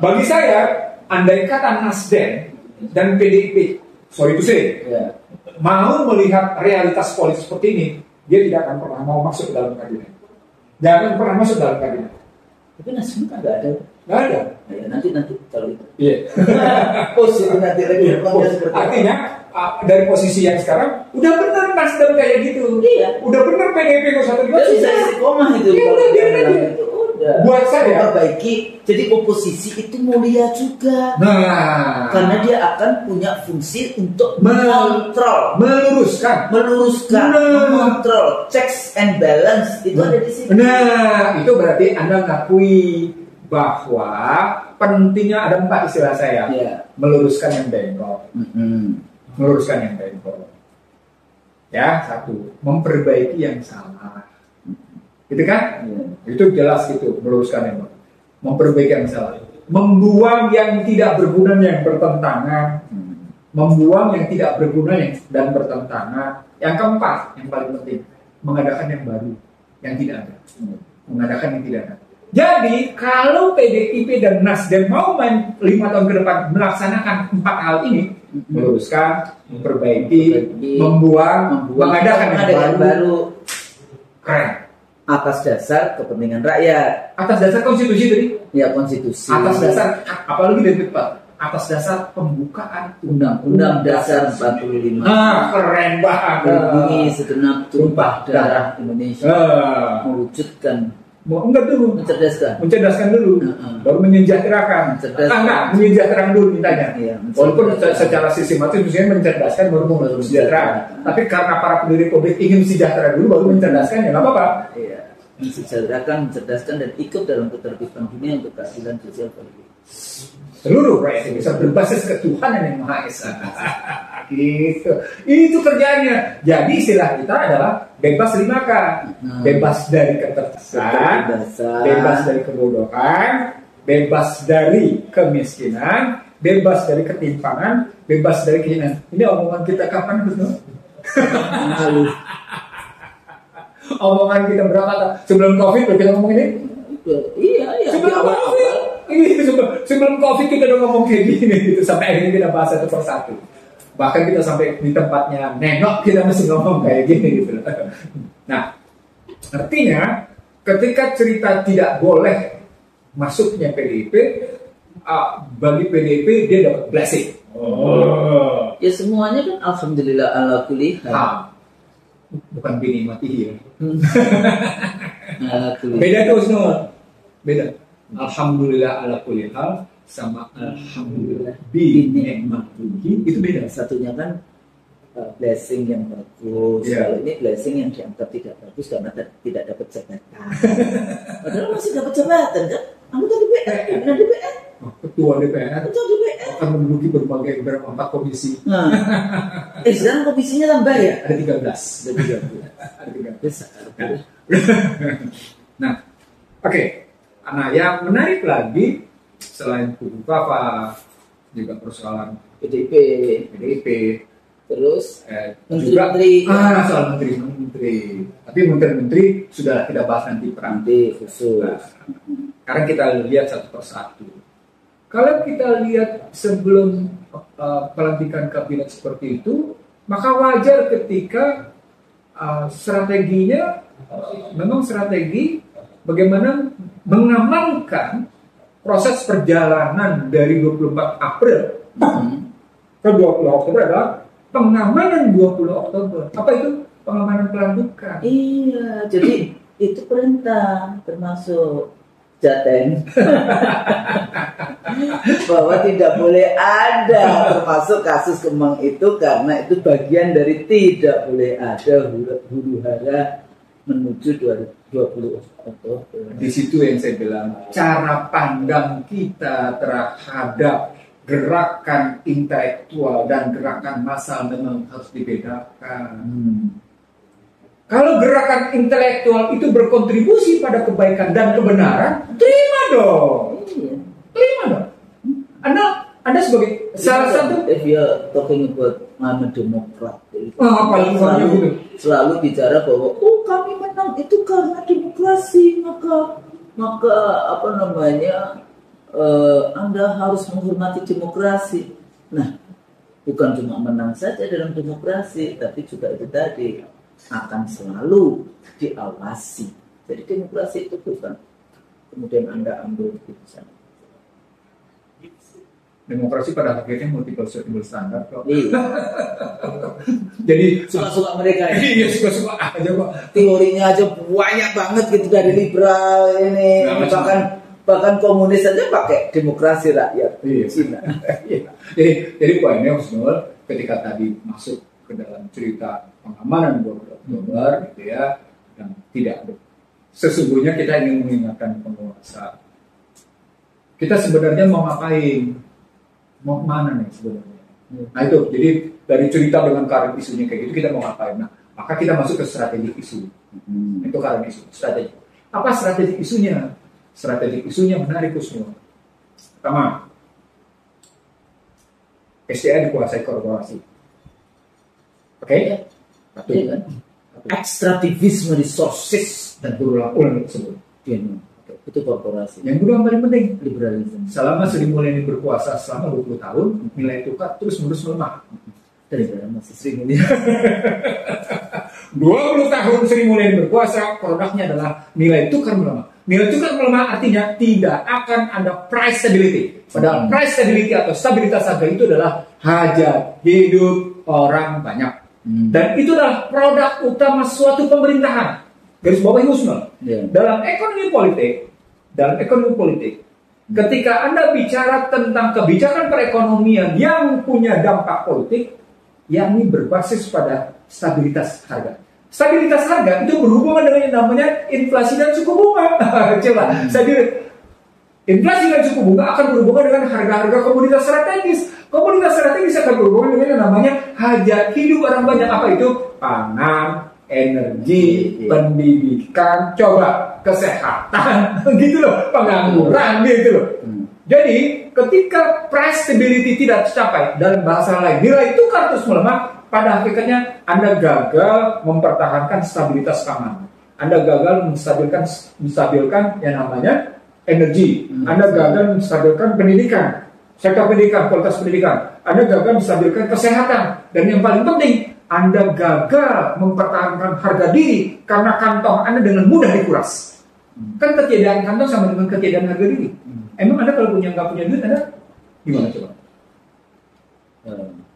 Bagi saya, andai kata Nasdem dan PDIP, sorry to say, mau melihat realitas politik seperti ini, dia tidak akan pernah mau masuk ke dalam kabinet. Jangan pernah masuk dalam kabinet. Tapi Nasdem kan nggak ada. Nggak ada. Ya, nanti kalau itu. Iya. Posisi nanti artinya dari posisi yang sekarang udah benar Nasdem kayak gitu. Iya. Udah benar PDIP 01 bisa istiqomah itu. Iya, kalau dia itu. Buat saya perbaiki, jadi oposisi itu mulia juga. Nah, karena dia akan punya fungsi untuk mengontrol, meluruskan, mengontrol, checks and balance itu ada di sini. Nah, itu berarti Anda mengakui bahwa pentingnya ada 4 istilah saya. Meluruskan yang bengkok, meluruskan yang bengkok. Ya, 1, memperbaiki yang salah. Gitu kan? Itu jelas gitu, meluruskan yang baik. Memperbaiki yang salah. Membuang yang tidak berguna yang bertentangan. Membuang yang tidak berguna dan bertentangan. Yang keempat, yang paling penting, mengadakan yang baru, yang tidak ada. Mengadakan yang tidak ada. Jadi, kalau PDIP dan Nasdem mau main 5 tahun ke depan melaksanakan 4 hal ini, meluruskan, memperbaiki, membuang, mengadakan yang baru. Keren. Atas dasar kepentingan rakyat. Atas dasar konstitusi tadi? Ya, konstitusi. Atas dasar, apalagi dari depan, atas dasar pembukaan Undang-Undang Dasar 45. Keren banget. Melindungi segenap tumpah darah Indonesia. Mewujudkan. Enggak dulu. Mencerdaskan dulu. Baru menyejahterakan. Menyejahterakan dulu mintanya. Walaupun secara sistematis misalnya mencerdaskan baru mensejahterakan. Tapi karena para pendiri publik ingin sejahtera dulu baru mencerdaskan, ya nggak apa-apa. Iya. Mensejahterakan, mencerdaskan dan ikut dalam ketertiban dunia untuk keadilan sosial politik. Seluruh rakyat bisa berbasis ketuhanan yang Maha Esa. Gitu. Itu kerjanya. Jadi istilah kita adalah bebas 5K. Bebas dari ketertiban, bebas dari kebodohan, bebas dari kemiskinan, bebas dari ketimpangan, bebas dari kehinaan. Ini omongan kita kapan, Gus? Omongan kita berapa tahun? Sebelum Covid kita ngomong ini? Iya. Sebelum Covid kita udah ngomong kayak gini gitu, sampai akhirnya kita bahas satu persatu. Bahkan kita sampai di tempatnya nenok kita masih ngomong kayak gini gitu. Nah, artinya ketika cerita tidak boleh masuknya PDIP, bagi PDIP dia dapat blessing. Ya semuanya kan alhamdulillah ala kulli hal. Bukan bini mati ya. Beda tuh semua. Beda. Alhamdulillah ala kulli hal sama alhamdulillah bi ni'matihi itu beda. Satunya kan blessing yang bagus. Kalau ini blessing yang dianggap tidak bagus karena tidak dapat jabatan. Padahal masih dapat jabatan kan? Anggota DPR, pimpinan DPR. Ketua DPR. Ketua DPR. Akan menduduki berbagai 4 komisi. Sekarang komisinya tambah ya? Ada 13. Ada 13. Nah, oke. Nah, yang menarik lagi selain kubu Fafa juga persoalan PDIP, terus menteri-menteri, soal menteri-menteri. Tapi menteri-menteri sudah kita bahas nanti khusus. Sekarang kita lihat satu persatu. Kalau kita lihat sebelum pelantikan kabinet seperti itu, maka wajar ketika strateginya memang strategi bagaimana mengamankan proses perjalanan dari 24 April ke 20 Oktober adalah pengamanan 20 Oktober. Apa itu? Pengamanan pramuka. Iya, jadi itu perintah termasuk Jateng bahwa tidak boleh ada termasuk kasus Kemang itu karena itu bagian dari tidak boleh ada huru-hara menuju 20 Oktober. Di situ yang saya bilang, cara pandang kita terhadap gerakan intelektual dan gerakan massal memang harus dibedakan. Kalau gerakan intelektual itu berkontribusi pada kebaikan dan kebenaran, terima dong. Terima dong. Anda sebagai salah satu, if you are talking about I'm a Demokrat, selalu bicara bahwa kami menang itu karena demokrasi, maka apa namanya Anda harus menghormati demokrasi. Nah, bukan cuma menang saja dalam demokrasi, tapi juga itu tadi akan selalu diawasi. Jadi demokrasi itu bukan kemudian Anda ambil keputusan. Demokrasi pada akhirnya multiple standard kok. Iya. Jadi suka-suka mereka ya. Iya, suka-suka aja kok. Teorinya aja banyak banget gitu dari liberal ini, bahkan komunis saja pakai demokrasi rakyat. Iya. Cina. Iya. Jadi poinnya Husnul, ketika tadi masuk ke dalam cerita pengamanan 20 Oktober gitu ya, dan tidak ada. Sesungguhnya kita ingin mengingatkan penguasa. Kita sebenarnya mau ngapain? Mau kemana nih sebenarnya? Nah itu, jadi dari cerita dengan current isunya kayak gitu, kita mau ngapain? Nah, maka kita masuk ke strategi isu. Itu current isu, strategi. Apa strategi isunya? Strategi isunya menarik Husnul. Pertama, SDA dikuasai korporasi. Oke? Satu. Iya kan? Ekstraktivisme resources Dan berulang-ulang tersebut. itu korporasi. Yang kedua yang paling penting, Liberalisme. selama Sri Mulyani berkuasa selama 20 tahun, nilai tukar terus-menerus melemah. Dari masih Sri Mulyani. 20 tahun Sri Mulyani berkuasa, produknya adalah nilai tukar melemah. Nilai tukar melemah artinya tidak akan ada price stability. Padahal price stability atau stabilitas harga itu adalah hajat hidup orang banyak. Dan itu adalah produk utama suatu pemerintahan. Garis bawah Husnul. Dalam ekonomi politik, ketika Anda bicara tentang kebijakan perekonomian yang punya dampak politik, yakni berbasis pada stabilitas harga. Stabilitas harga itu berhubungan dengan yang namanya inflasi dan suku bunga. Coba, inflasi dan suku bunga akan berhubungan dengan harga-harga komoditas strategis. Komoditas strategis akan berhubungan dengan yang namanya hajat hidup orang banyak. Apa itu? Pangan, energi, pendidikan, coba kesehatan, gitu loh, pengangguran, gitu loh. Jadi ketika price stability tidak tercapai, dalam bahasa lain nilai tukar terus melemah, pada hakikatnya Anda gagal mempertahankan stabilitas pangan, Anda gagal menstabilkan yang namanya energi, Anda gagal menstabilkan pendidikan, sektor pendidikan, kualitas pendidikan, Anda gagal menstabilkan kesehatan, dan yang paling penting, Anda gagal mempertahankan harga diri karena kantong Anda dengan mudah dikuras. Kan ketiadaan kantong sama dengan ketiadaan harga diri. Emang Anda kalau nggak punya duit, Anda gimana coba?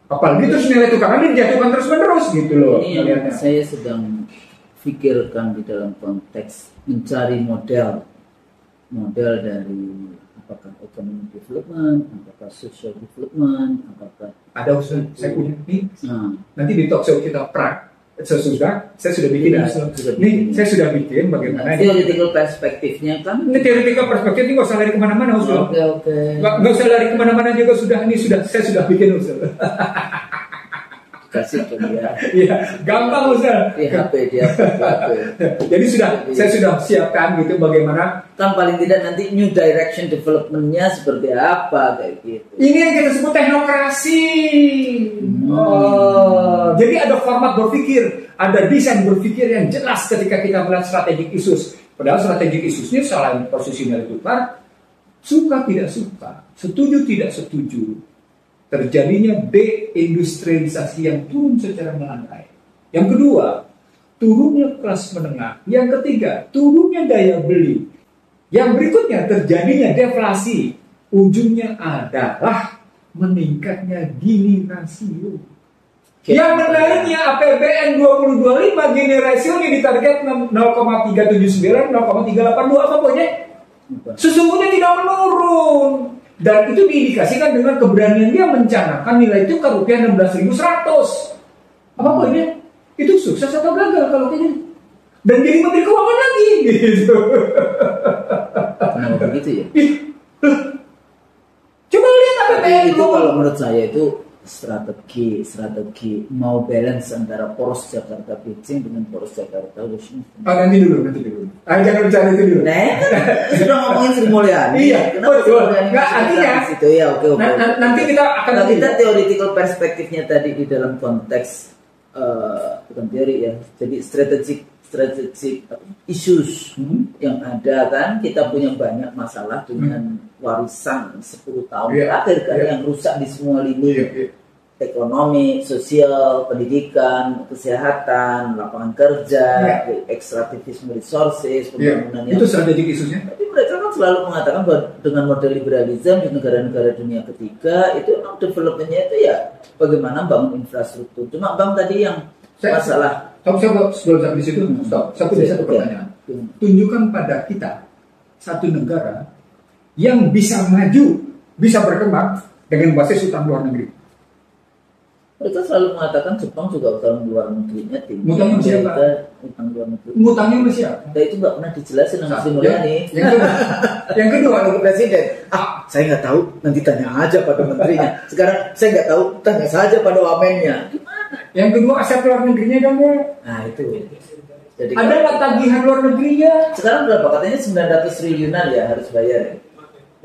Apalagi terus nilai tukar Anda dijatuhkan terus-menerus gitu loh. Ini yang saya sedang pikirkan di dalam konteks mencari model dari apakah economic development, apakah social development, apakah ada usul saya punya nih. Nanti di talk show kita saya sudah bikin saya sudah bikin bagaimana theoretical perspektifnya kan. Ini theoretical perspektif ini nggak usah lari kemana-mana usul. Oke. Nggak usah lari kemana-mana juga saya sudah bikin usul. Kasih ke dia. Iya, gampang Ustaz. Iya, HP dia. Jadi saya sudah siapkan gitu bagaimana. Kan paling tidak nanti new direction development-nya seperti apa kayak gitu. Ini yang kita sebut teknokrasi. Jadi ada format berpikir, ada desain berpikir yang jelas ketika kita melihat strategic issues. Padahal strategic issues-nya selain posisi nilai tukar, suka tidak suka, setuju tidak setuju, terjadinya deindustrialisasi yang turun secara melandai. Yang kedua, turunnya kelas menengah. Yang ketiga, turunnya daya beli. Yang berikutnya, terjadinya deflasi. Ujungnya adalah meningkatnya Gini rasio. Yang menariknya APBN 2025 gini rasionya ditarget 0,379, 0,382 apa pokoknya sesungguhnya tidak menurun. Dan itu diindikasikan dengan keberanian dia mencanangkan nilai tukar rupiah 16.100. Apa pokoknya itu sukses atau gagal kalau kayak gini? Dan jadi menteri keuangan lagi gitu. Kenapa begitu ya? Coba lihat APBN itu kalau menurut saya itu strategi mau balance antara poros Jakarta Beijing dengan poros Jakarta Washington. Nanti dulu. Jangan bicara itu dulu. Nah, sudah ngomongin Sri Mulyani. Iya, betul. Nggak, artinya itu ya oke. Nanti kita akan kita theoretical perspektifnya tadi di dalam konteks bukan teori ya. Jadi strategic issues yang ada kan, kita punya banyak masalah dengan warisan 10 tahun terakhir kan yang rusak di semua lini. Ekonomi, sosial, pendidikan, kesehatan, lapangan kerja, ekstraktivisme resources, pembangunan itu strategik isunya. Tapi mereka kan selalu mengatakan bahwa dengan model liberalisme di negara-negara dunia ketiga itu memang developmentnya itu ya bagaimana bangun infrastruktur. Cuma Bang tadi yang masalah. Sebelum sampai di situ, satu pertanyaan. Tunjukkan pada kita satu negara yang bisa maju, bisa berkembang dengan basis utang luar negeri. Mereka selalu mengatakan Jepang juga utang luar negerinya tinggi. Ngutangnya masih apa? Utang luar negeri. Ngutangnya masih apa? Nah, itu nggak pernah dijelasin sama Sri Mulyani. Yang kedua, Presiden. Saya nggak tahu. Nanti tanya aja pada menterinya. Sekarang saya nggak tahu. Tanya saja pada wamennya. Gimana? Yang kedua aset luar negerinya kan? Nah itu. Jadi ada nggak tagihan luar negerinya? Sekarang berapa? Katanya 900 triliunan ya harus bayar.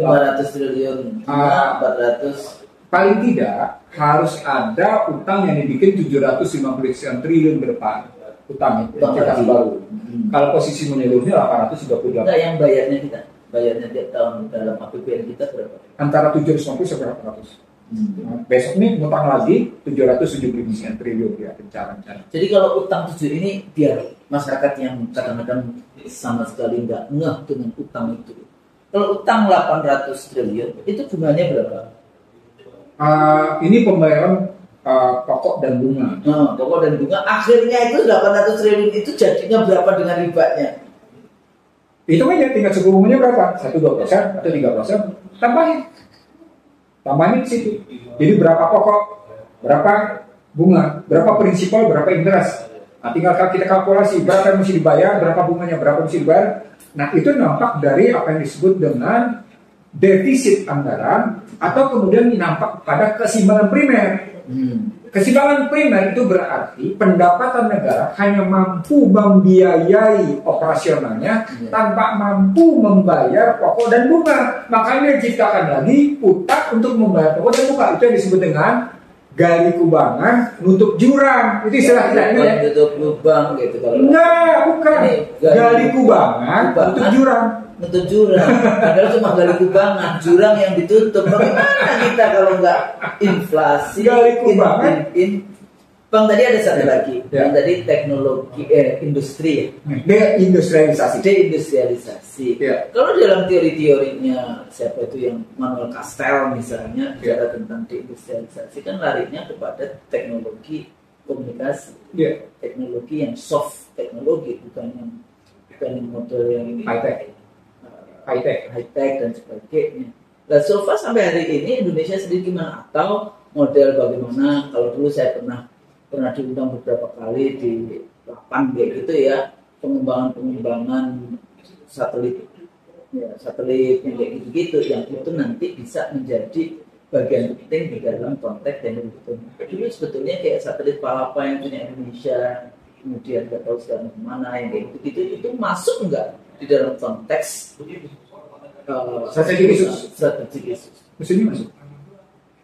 500 triliun. 400. Paling tidak harus ada utang yang dibikin 750 triliun ke depan. Utang itu baru. Kalau posisi menyeluruhnya 838. Enggak, yang bayarnya kita. Bayarnya tiap tahun dalam APBN kita berapa? Antara 750 sampai 800. Besok nih utang lagi 779 triliun ya rencana. Jadi kalau utang 7 ini biar masyarakat yang kadang-kadang sama sekali nggak ngeh dengan utang itu. Kalau utang 800 triliun itu bunganya berapa? Ini pembayaran pokok dan bunga. Pokok dan bunga akhirnya itu 800 triliun itu jadinya berapa dengan ribanya? Itu aja tingkat suku bunganya berapa? 1-2% atau 3%? Tambahin di situ. Jadi berapa pokok, berapa bunga, berapa prinsipal, berapa interest. Nah, tinggal kita kalkulasi berapa yang mesti dibayar, berapa bunganya, berapa mesti dibayar. Nah, itu nampak dari apa yang disebut dengan defisit anggaran atau kemudian nampak pada keseimbangan primer. Keseimbangan primer itu berarti pendapatan negara hanya mampu membiayai operasionalnya tanpa mampu membayar pokok dan bunga. Makanya diciptakan lagi utang untuk membayar pokok dan bunga. Itu yang disebut dengan gali kubangan, nutup jurang. Itu istilah kita ini ya. Nutup lubang gitu kalau. Enggak, bukan. Gali kubangan, nutup jurang. Nutup jurang. Padahal cuma gali kubangan, jurang yang ditutup. Bagaimana kita kalau nggak inflasi? Gali kubangan. Bang tadi ada satu lagi. Yang tadi teknologi industri. Deindustrialisasi. Kalau dalam teori-teorinya siapa itu yang Manuel Castells misalnya bicara tentang deindustrialisasi kan larinya kepada teknologi komunikasi. Teknologi yang soft teknologi bukan yang model yang high tech dan sebagainya. Nah, so far sampai hari ini Indonesia sendiri gimana? Atau model bagaimana? Kalau dulu saya pernah diundang beberapa kali di lapan kayak gitu ya, pengembangan satelit yang kayak gitu yang itu nanti bisa menjadi bagian penting di dalam konteks teknologi. Dulu sebetulnya kayak satelit Palapa yang punya Indonesia, kemudian nggak tahu sekarang kemana yang kayak gitu itu masuk nggak di dalam konteks strategi khusus. Mestinya masuk.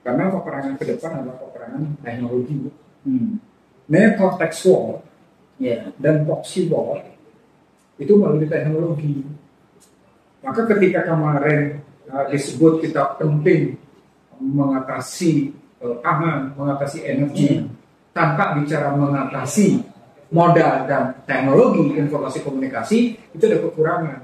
Karena peperangan ke depan adalah peperangan teknologi. Konteks war dan proxy war itu melalui teknologi. Maka ketika kemarin disebut kita penting mengatasi pangan, mengatasi energi, tanpa bicara mengatasi modal dan teknologi informasi komunikasi, itu ada kekurangan.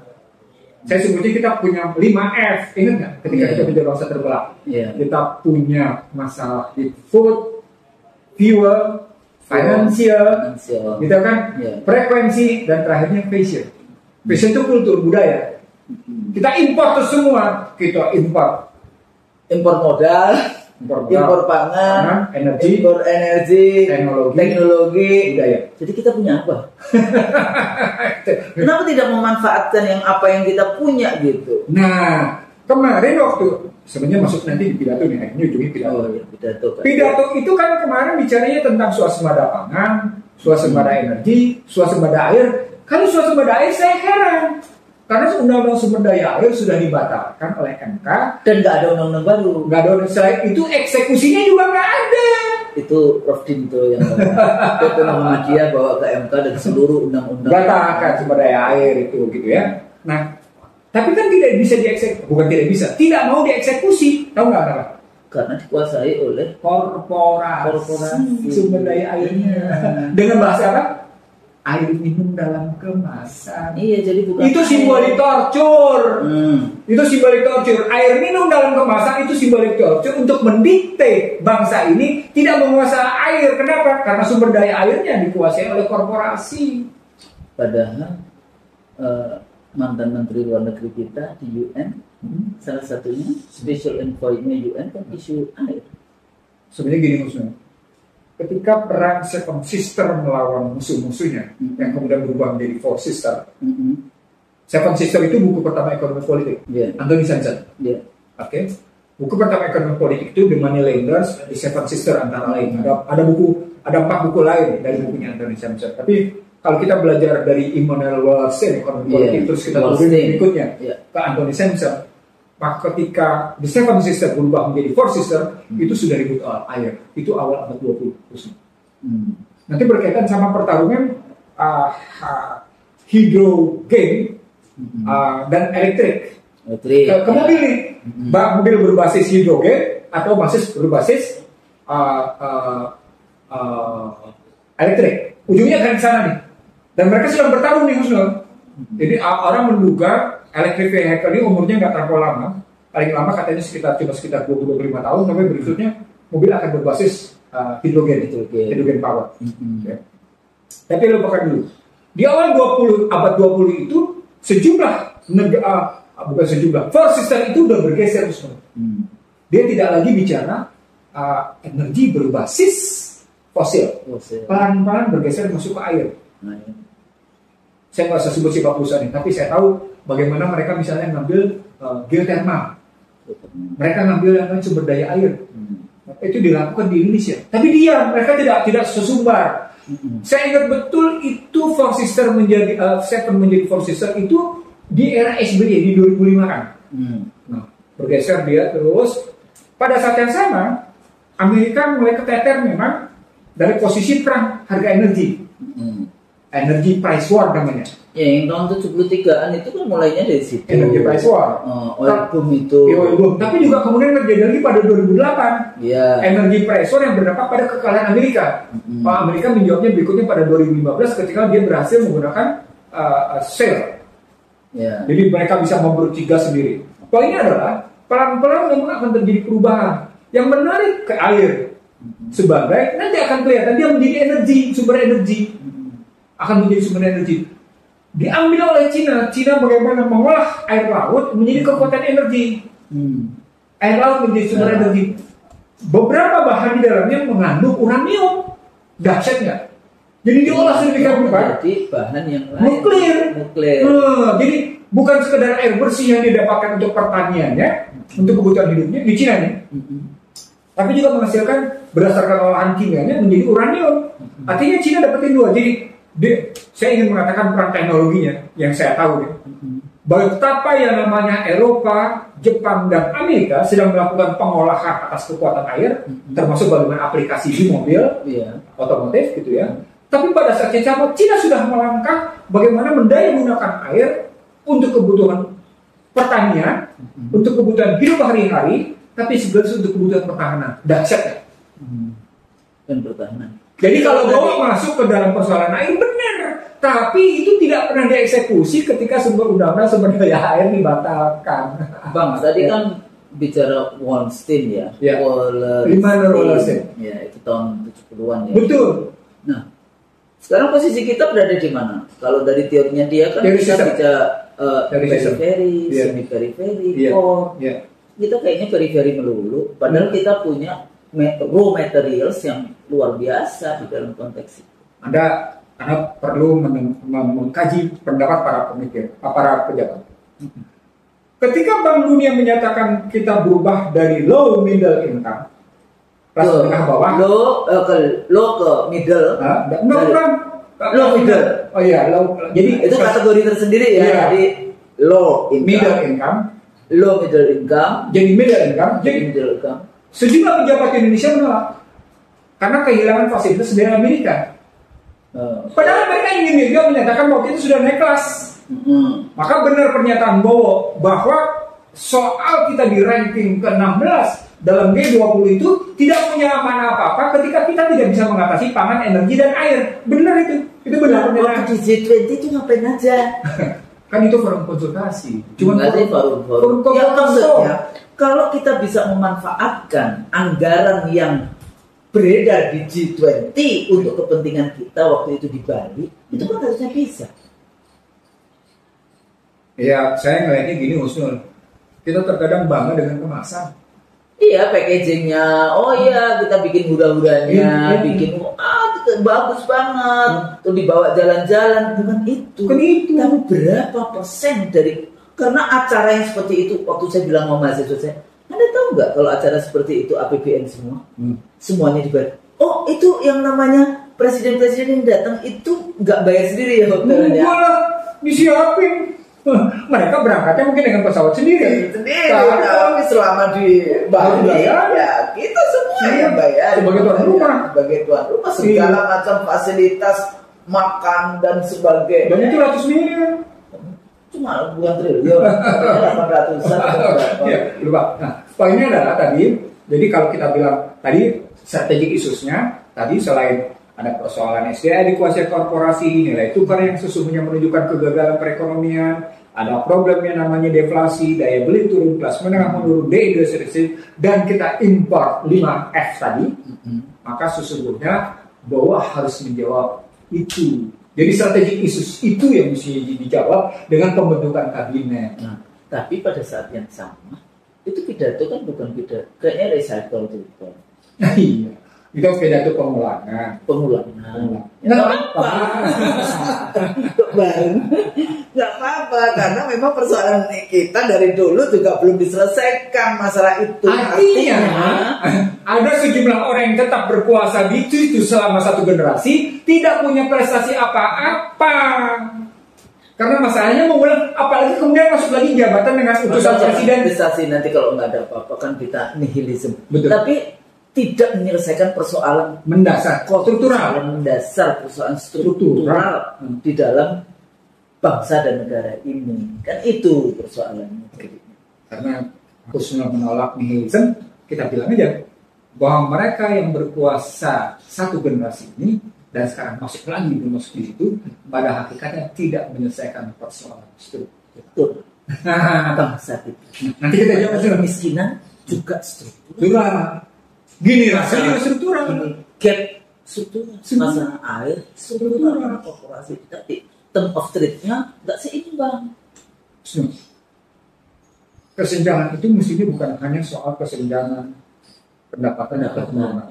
Saya sebutnya kita punya 5F, ingat nggak? Ketika kita menjadi bangsa terbelah, kita punya masalah di food, fuel, financial, gitu kan, frekuensi, dan terakhirnya fashion. Fashion itu kultur budaya. Kita impor tuh semua, kita impor modal, impor pangan, impor energi, teknologi, budaya. Jadi kita punya apa? Kenapa tidak memanfaatkan yang apa yang kita punya gitu? Nah, kemarin waktu sebenarnya masuk nanti di pidato nih, ini ujungnya pidato. Pidato itu kan kemarin bicaranya tentang swasembada pangan, swasembada energi, swasembada air. Kalau swasembada air saya heran. Karena undang-undang sumber daya air sudah dibatalkan oleh MK dan nggak ada undang-undang baru. Nggak ada selain itu eksekusinya juga nggak ada. Itu Prof Dinto yang itu nama dia bawa ke MK dan seluruh undang-undang. Batalkan sumber daya air itu gitu ya. Nah, tapi kan tidak bisa dieksekusi, bukan tidak bisa, tidak mau dieksekusi. Tahu nggak kenapa? Karena dikuasai oleh korporasi sumber daya airnya. Dengan bahasa apa? Air minum dalam kemasan. Iya, jadi bukan itu simbolik torture. Itu simbolik torture. Air minum dalam kemasan itu simbolik torture untuk mendikte bangsa ini tidak menguasai air. Kenapa? Karena sumber daya airnya dikuasai oleh korporasi. Padahal mantan menteri luar negeri kita di UN, salah satunya special envoy-nya UN kan isu air. Sebenarnya gini maksudnya. Ketika perang Seven Sister melawan musuh-musuhnya yang kemudian berubah menjadi Four Sister. Seven Sister itu buku pertama ekonomi politik, Anthony Sampson. Oke. Buku pertama ekonomi politik itu The Moneylenders, The Seven Sister antara lain. Ada 4 buku lain dari bukunya Anthony Sampson. Tapi kalau kita belajar dari Immanuel Wallerstein ekonomi politik, terus kita turun berikutnya ke Anthony Sampson. Maka ketika The Seven Sister berubah menjadi Four Sister, itu sudah ribut air. Itu awal abad 20. Nanti berkaitan sama pertarungan hidrogen dan elektrik. Ke mobil nih, mobil berbasis hidrogen atau berbasis elektrik. Ujungnya akan ke sana nih. Dan mereka sedang bertarung nih, Husnul. Jadi orang menduga electric vehicle ini umurnya nggak terlalu lama. Paling lama katanya sekitar 20-25 tahun, tapi berikutnya mobil akan berbasis hidrogen power. Okay. Tapi lupakan dulu. Di awal abad 20 itu Four Sister itu udah bergeser. Dia tidak lagi bicara energi berbasis fosil. Pelan-pelan bergeser masuk ke air. Saya nggak usah sebut siapa perusahaan ini, tapi saya tahu bagaimana mereka misalnya ngambil geothermal. Mereka ngambil yang lain sumber daya air. Itu dilakukan di Indonesia. Tapi mereka tidak sesumbar. Saya ingat betul itu Four Sister menjadi Four Sister itu di era SBY di 2005 kan. Nah, bergeser dia terus. Pada saat yang sama, Amerika mulai keteter memang dari posisi perang harga energi. Energy price war namanya. Ya, yang tahun 73-an itu kan mulainya dari situ. Energy price war. Oil boom itu. Oil boom. Tapi juga kemudian terjadi lagi pada 2008. Yeah. Energy price war yang berdampak pada kekalahan Amerika. Amerika menjawabnya berikutnya pada 2015 ketika dia berhasil menggunakan shale. Yeah. Jadi mereka bisa memproduksi gas sendiri. Poinnya adalah pelan-pelan memang akan terjadi perubahan yang menarik ke air sebagai nanti akan kelihatan dia menjadi sumber energi. Akan menjadi sumber energi. Diambil oleh Cina bagaimana mengolah air laut menjadi kekuatan energi. Air laut menjadi sumber energi. Beberapa bahan di dalamnya mengandung uranium. Dahsyat nggak? Jadi diolah sedemikian rupa. Jadi bahan yang lain. Nuklir. Jadi bukan sekedar air bersih yang didapatkan untuk pertaniannya, untuk kebutuhan hidupnya di Cina nih. Tapi juga menghasilkan berdasarkan olahan kimianya menjadi uranium. Artinya Cina dapetin 2. Jadi saya ingin mengatakan perang teknologinya yang saya tahu betapa yang namanya Eropa, Jepang, dan Amerika sedang melakukan pengolahan atas kekuatan air, termasuk bagaimana aplikasi di mobil, otomotif gitu ya. Tapi pada saat yang sama Cina sudah melangkah bagaimana mendaya gunakan air untuk kebutuhan pertanian, untuk kebutuhan hidup hari-hari, tapi sekaligus untuk kebutuhan pertahanan. Dahsyat ya. Dan pertahanan. Jadi kalau bawa masuk ke dalam persoalan air benar, tapi itu tidak pernah dieksekusi ketika sumber daya air dibatalkan. Bang, tadi kan bicara Wallerstein ya. Immanuel Wallerstein. Ya, itu tahun 70-an ya. Betul. Sekarang posisi kita berada di mana? Kalau dari teorinya dia kan Teori kita sistem. bisa Teori sistem. periferi, Iya. semi periferi, Iya. core. Iya. Kita kayaknya periferi melulu. Padahal kita punya raw materials yang luar biasa di dalam konteks itu. Anda perlu mengkaji pendapat para pemikir, para pejabat. Ketika Bank Dunia menyatakan kita berubah dari low middle income, kelas menengah bawah, low ke middle, low middle. Oh iya, low. Jadi Itu kategori tersendiri ya. Iya. Jadi low income, middle income, low middle income, jadi middle income, jadi middle income. sejumlah pejabat Indonesia menolak karena kehilangan fasilitas dari Amerika. Padahal mereka ingin juga menyatakan bahwa kita sudah naik kelas. Maka benar pernyataan Bowo bahwa soal kita di ranking ke-16 dalam G20 itu tidak punya mana apa-apa ketika kita tidak bisa mengatasi pangan, energi, dan air. Benar itu benar pernyataan. Waktu di G20 itu ngapain aja? Kan itu forum konsultasi. Cuma forum ya, maksudnya kalau kita bisa memanfaatkan anggaran yang beredar di G20 untuk kepentingan kita waktu itu di Bali, itu kan harusnya bisa. Ya, saya ngeliatnya gini, Husnul. Kita terkadang bangga dengan kemasan. Iya, packagingnya. Oh iya, kita bikin hura-huranya, bikin bagus banget. Tuh dibawa jalan-jalan, bukan itu. Tapi berapa persen dari, karena acara yang seperti itu, waktu saya bilang sama mahasiswa saya, Anda tahu nggak kalau acara seperti itu APBN semua? Semuanya dibayar. Oh, itu yang namanya presiden-presiden yang datang itu nggak bayar sendiri ya hotelnya? Enggak, disiapin. Mereka berangkatnya mungkin dengan pesawat sendiri. Tapi selama di Bali ya kita semua yang bayar. Sebagai tuan rumah. Sebagai tuan rumah segala macam fasilitas makan dan sebagainya. Dan itu ratus miliar. Cuma bukan triliun, 800-an. Ya, lupa. Nah, poinnya adalah tadi. Jadi kalau kita bilang tadi strategic issues-nya tadi selain ada persoalan SDA dikuasai korporasi, nilai tukar yang sesungguhnya menunjukkan kegagalan perekonomian, ada problem yang namanya deflasi, daya beli turun, kelas menengah menurun, deindustrialisasi, dan kita impor 5F tadi, maka sesungguhnya bahwa harus menjawab itu. Jadi strategi isu itu yang mesti dijawab dengan pembentukan kabinet. Nah, tapi pada saat yang sama, itu pidato kan bukan pidato, kayaknya recycle itu. Iya. Itu pidato pengulangan. Nggak apa-apa. Nggak apa-apa, karena memang persoalan kita dari dulu juga belum diselesaikan masalah itu. Artinya ada sejumlah orang yang tetap berkuasa di situ selama satu generasi tidak punya prestasi apa-apa. Karena masalahnya mengulang, apalagi kemudian masuk lagi jabatan dengan utusan presiden. Prestasi nanti kalau nggak ada apa-apa kan kita nihilisme. Betul. Tapi tidak menyelesaikan persoalan mendasar, struktural, persoalan struktural di dalam bangsa dan negara ini. Kan itu persoalannya. Karena khususnya menolak nihilisme, kita bilang aja bahwa mereka yang berkuasa satu generasi ini dan sekarang masuk di situ, pada hakikatnya tidak menyelesaikan persoalan struktur. Bangsa kita. Nanti kita jawab kemiskinan juga struktural. Gini rasanya struktural. Ini gap struktural. Masalah air struktural. Korporasi kita di term of trade-nya nggak seimbang. Kesenjangan itu mestinya bukan hanya soal kesenjangan pendapatan atau pengeluaran,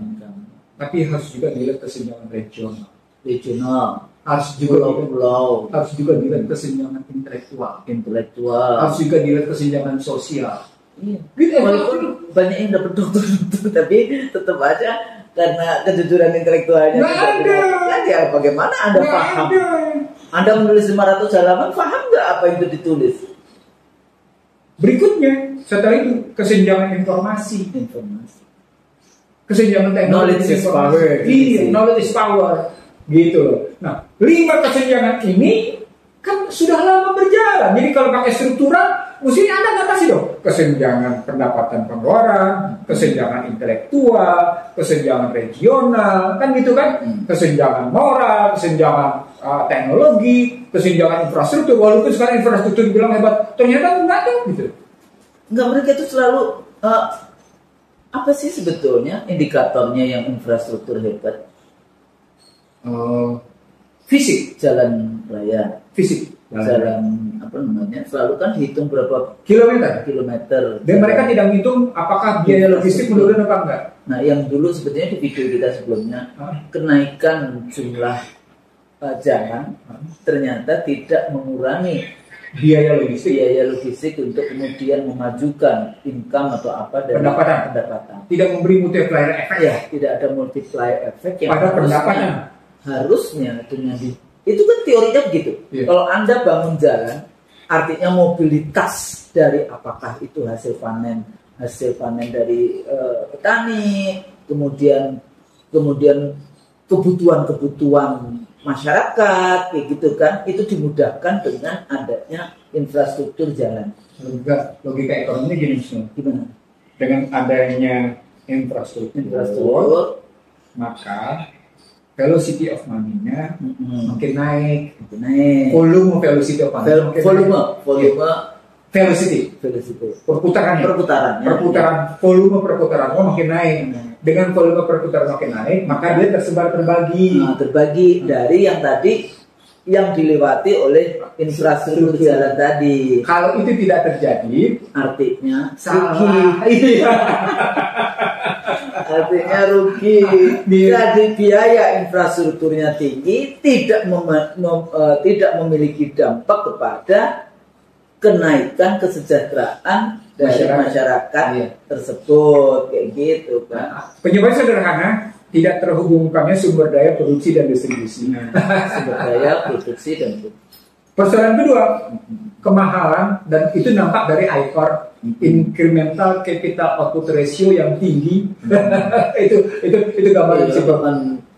tapi harus juga dilihat kesenjangan regional. Harus juga dilihat kesenjangan intelektual. Harus juga dilihat kesenjangan sosial. Iya. Walaupun banyak yang dapat dokter, tapi tetap aja karena kejujuran intelektualnya tidak ada. Ya bagaimana Anda paham? Anda menulis 500 halaman, paham nggak apa yang itu ditulis? Berikutnya, setelah itu kesenjangan informasi. Kesenjangan teknologi. Knowledge is power. Iya, knowledge is power. Gitu loh. Nah, 5 kesenjangan ini kan sudah lama berjalan. Jadi kalau pakai struktural, mesti Anda ngatasi dong. Kesenjangan pendapatan pengeluaran, kesenjangan intelektual, kesenjangan regional, kan gitu kan? Kesenjangan moral, kesenjangan teknologi, kesenjangan infrastruktur. Walaupun sekarang infrastruktur dibilang hebat, ternyata enggak ada gitu. Enggak, mereka itu selalu apa sih sebetulnya indikatornya yang infrastruktur hebat? fisik, jalan raya, fisik, jalan apa namanya, selalu kan hitung berapa kilometer. Dan mereka tidak menghitung apakah biaya logistik menurun apa enggak. Nah, yang dulu sebetulnya di video kita sebelumnya, kenaikan jumlah jalan ternyata tidak mengurangi biaya logistik untuk kemudian memajukan income atau apa dari pendapatan. Tidak memberi multiplier effect. Ya, tidak ada multiplier effect yang pada pendapatan. Harusnya dengan itu kan teorinya begitu. Yeah. Kalau Anda bangun jalan, artinya mobilitas dari apakah itu hasil panen dari petani, kemudian kebutuhan masyarakat, kayak gitu kan, itu dimudahkan dengan adanya infrastruktur jalan. Logika ekonominya gini, gimana? Dengan adanya infrastruktur, maka velocity of money-nya makin naik. Volume velocity of money. Velocity. Perputaran volume perputaran makin naik. Dengan volume perputaran makin naik, maka dia terbagi dari yang tadi yang dilewati oleh infrastruktur jalan tadi. Kalau itu tidak terjadi, artinya salah. Artinya rugi. Jadi biaya infrastrukturnya tinggi, tidak memiliki dampak kepada kenaikan kesejahteraan dari masyarakat tersebut, kayak gitu kan. Penyebabnya sederhana, tidak terhubungkannya sumber daya produksi dan distribusi. Sumber daya produksi dan persoalan kedua, kemahalan, dan itu nampak dari ICOR, incremental capital output ratio yang tinggi. itu gambar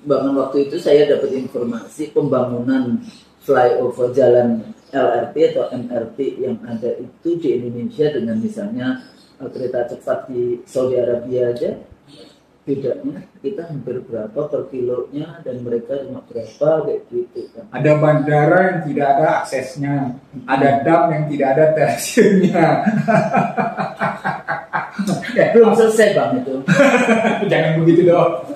bahkan waktu itu saya dapat informasi pembangunan flyover jalan LRT atau MRT yang ada itu di Indonesia dengan misalnya kereta cepat di Saudi Arabia aja, bedanya kita hampir berapa per kilonya dan mereka cuma berapa, kayak gitu kan. Ada bandara yang tidak ada aksesnya, ada dam yang tidak ada terasiumnya. Belum selesai Bang itu. Jangan begitu dong.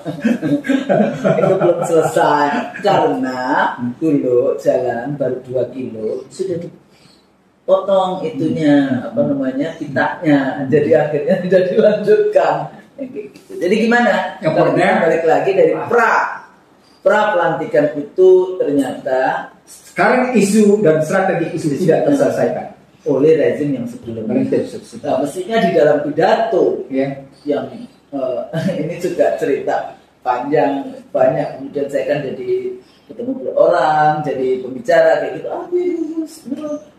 Itu belum selesai karena dulu jalan baru 2 kilo sudah dipotong itunya pitanya, jadi akhirnya tidak dilanjutkan. Jadi gimana? Balik lagi dari pra pelantikan itu ternyata sekarang isu dan strategi isu tidak terselesaikan oleh rezim yang sebelumnya. Mestinya di dalam pidato yang ini juga cerita panjang banyak, kemudian saya kan jadi ketemu orang, jadi pembicara kayak gitu.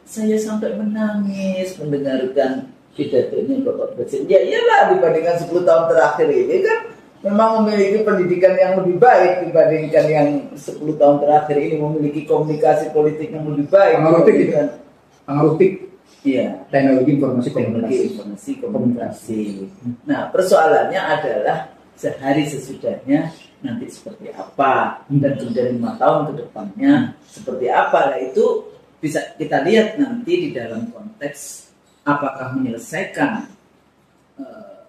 Saya sampai menangis mendengarkan pidatonya Bapak Presiden. Ya iyalah, dibandingkan 10 tahun terakhir ini kan memang memiliki pendidikan yang lebih baik dibandingkan yang 10 tahun terakhir ini, memiliki komunikasi politik yang lebih baik. Analitik. Iya, teknologi informasi komunikasi. Nah, persoalannya adalah sehari sesudahnya nanti seperti apa, dan kemudian 5 tahun ke depannya seperti apa. Nah, itu bisa kita lihat nanti di dalam konteks apakah menyelesaikan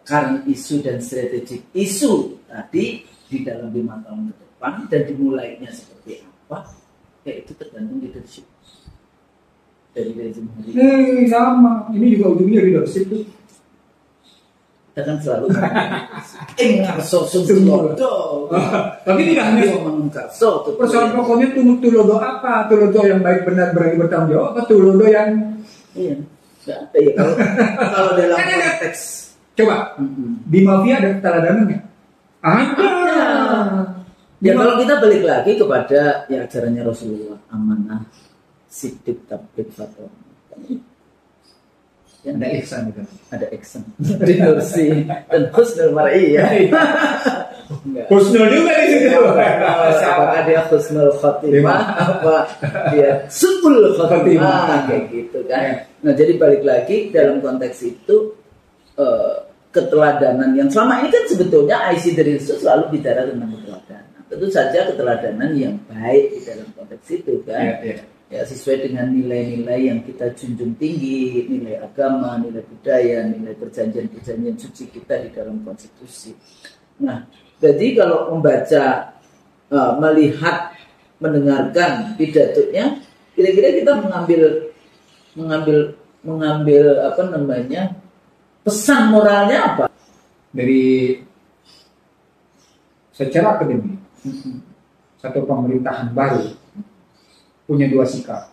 current isu dan strategic isu tadi di dalam 5 tahun ke depan, dan dimulainya seperti apa, itu tergantung leadership dari rezim hari. Sama, ini juga ujungnya leadership tuh. Kita kan selalu ngarso tulodo. Tapi tidak hanya ngarso. Persoalan pokoknya tulodo apa? Tulodo yang baik benar berani bertanggung jawab, apa tulodo yang nggak ada ya kalau dalam konteks. Coba di mafia ada keteladanan nggak? Ada. Ya kalau kita balik lagi kepada ajarannya Rasulullah, amanah, sidik, tablik, fatwa. Ada ihsan itu. Ada ihsan. Dinursi dan husnul mar'i ya. Husnul juga di situ. Apakah dia husnul khatimah, apa dia su'ul khatimah, kayak gitu kan. Nah, jadi balik lagi dalam konteks itu keteladanan yang selama ini kan sebetulnya IC dari itu selalu bicara tentang keteladanan. Tentu saja keteladanan yang baik di dalam konteks itu kan. Ya, sesuai dengan nilai-nilai yang kita junjung tinggi, nilai agama, nilai budaya, nilai perjanjian-perjanjian suci kita di dalam konstitusi. Nah, jadi kalau membaca, melihat mendengarkan pidatonya, kira-kira kita mengambil apa namanya, pesan moralnya apa? Dari secara akademik, satu pemerintahan baru punya dua sikap.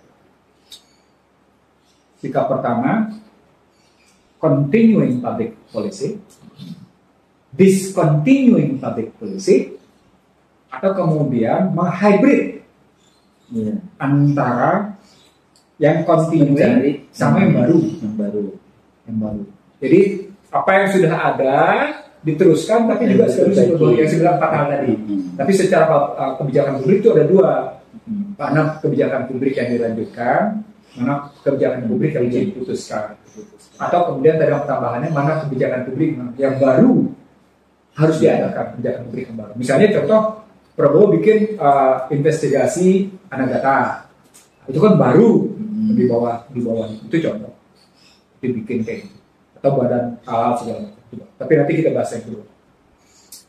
Sikap pertama, continuing public policy, discontinuing public policy, atau kemudian menghybrid antara yang continuing sama yang baru. Jadi apa yang sudah ada diteruskan, tapi juga yang sudah 4 hal tadi. Tapi secara kebijakan publik itu ada dua, mana kebijakan publik yang dilanjutkan, mana kebijakan publik yang diputuskan. Atau kemudian dalam tambahannya mana kebijakan publik yang baru harus diadakan, kebijakan publik yang baru. Misalnya contoh, Prabowo bikin investigasi Anagata, itu kan baru, di bawah itu contoh dibikin kayak gitu, atau badan segala macam. Tapi nanti kita bahas yang dulu.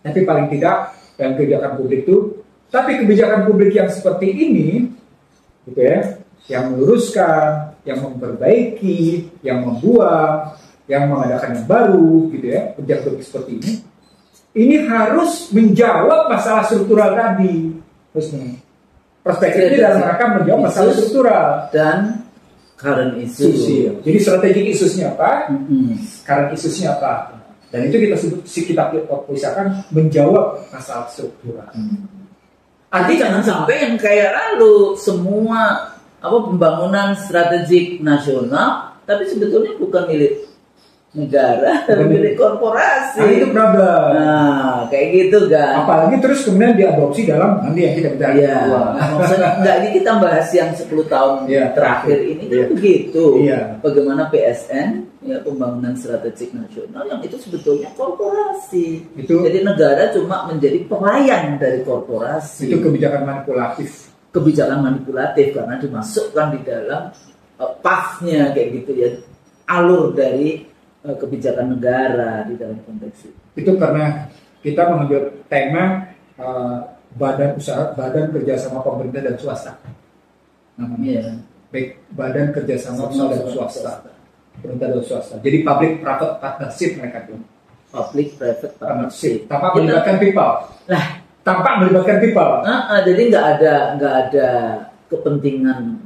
Tapi paling tidak yang kebijakan publik itu, tapi kebijakan publik yang seperti ini, gitu ya, yang meluruskan, yang memperbaiki, yang membuang, yang mengadakan yang baru, gitu ya, kebijakan publik seperti ini harus menjawab masalah struktural tadi. Terusnya perspektifnya dalam rangka menjawab masalah struktural dan current issue. Jadi strategic isunya apa? Current isunya apa? Dan itu kita pisahkan menjawab masalah struktural. Artinya jangan sampai yang kayak lalu semua pembangunan strategik nasional, tapi sebetulnya bukan milik negara, milik korporasi. Nah, itu problem. Nah, kayak gitu kan. Apalagi terus kemudian diadopsi dalam nanti yang kita bicara. Iya. Maksudnya enggak, ini kita bahas yang 10 tahun terakhir ini kan begitu. Bagaimana PSN, ya, pembangunan strategik nasional, yang itu sebetulnya korporasi. Jadi negara cuma menjadi pelayan dari korporasi. Itu kebijakan manipulatif. Karena dimasukkan di dalam pathnya kayak gitu ya, alur dari kebijakan negara di dalam konteks itu. Itu karena kita mengambil tema badan kerjasama pemerintah dan swasta. Namanya baik badan kerjasama pemerintah dan swasta. Pemerintah dan swasta. Jadi public private partnership mereka itu. Public private partnership. Tanpa melibatkan people. Tanpa melibatkan people. Jadi nggak ada kepentingan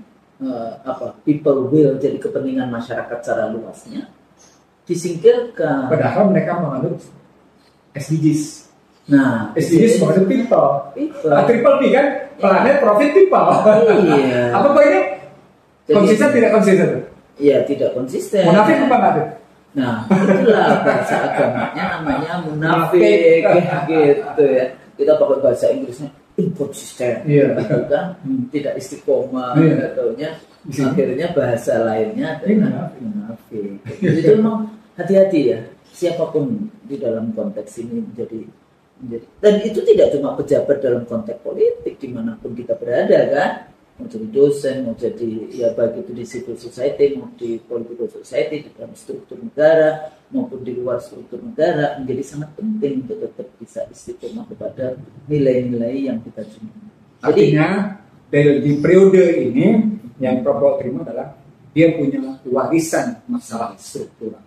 people will, jadi kepentingan masyarakat secara luasnya disingkirkan. Padahal mereka menganut SDGs. Nah, SDGs menganut people. Triple P kan, planet, profit, people. Iya. Apa ini? Konsisten tidak konsisten? Iya, tidak konsisten. Munafik apa nggak ada? Nah, itulah bahasa agamanya namanya munafik, gitu ya. Kita pakai bahasa Inggrisnya inkonsisten, gitu kan? Tidak istiqomah, ataunya akhirnya bahasa lainnya adalah munafik. Itu memang hati-hati ya, siapapun di dalam konteks ini menjadi, dan itu tidak cuma pejabat dalam konteks politik, dimanapun kita berada kan, mau jadi dosen, mau jadi ya baik itu di civil society, mau di political society, di dalam struktur negara maupun di luar struktur negara, menjadi sangat penting untuk tetap bisa istiqomah kepada nilai-nilai yang kita cuma. Artinya di periode ini yang Prabowo terima adalah dia punya warisan masalah struktural.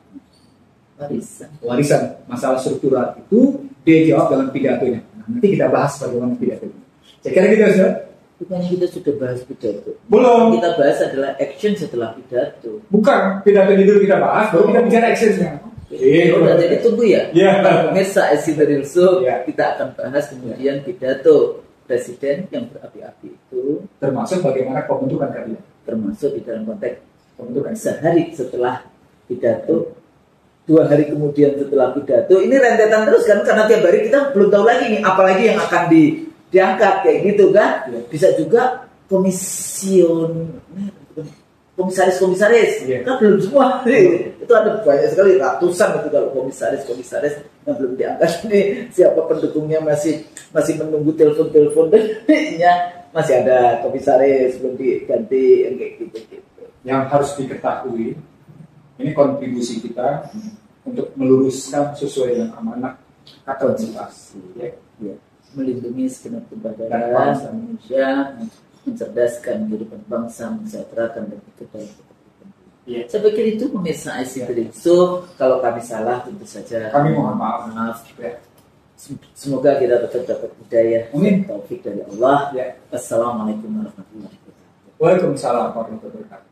Warisan masalah struktural itu dia jawab dalam pidatonya. Nanti kita bahas bagaimana pidatonya. Saya kira gitu, Ustaz. Bukannya kita sudah bahas pidato? Belum. Kita bahas adalah action setelah pidato. Bukan, pidato dulu kita bahas, baru kita bicara actionnya. Jadi tunggu ya. Pemirsa Real Show, kita akan bahas kemudian pidato presiden yang berapi-api itu, termasuk bagaimana pembentukan kabinet, termasuk di dalam konteks pembentukan sehari setelah pidato, 2 hari kemudian setelah pidato. Ini rentetan terus kan, karena tiap hari kita belum tahu lagi nih apalagi yang akan diangkat kayak gitu kan. Bisa juga komisaris kan belum semua. Itu ada banyak sekali, ratusan itu kalau komisaris yang belum diangkat. Ini siapa pendukungnya masih menunggu telepon dan masih ada komisaris belum diganti yang kayak gitu. Yang harus diketahui, ini kontribusi kita untuk meluruskan sesuai dengan amanah konsultasi. melindungi segenap kehidupan Dan bangsa Indonesia, mencerdaskan kehidupan bangsa, mensejahterakan dan kehidupan. Iya. Saya pikir itu pemirsa IC3. So kalau kami salah tentu saja Kami mohon maaf. Ya. Semoga kita tetap dapat hidayah Amin. dan taufik dari Allah. Ya. Assalamualaikum warahmatullahi wabarakatuh. Waalaikumsalam warahmatullahi wabarakatuh.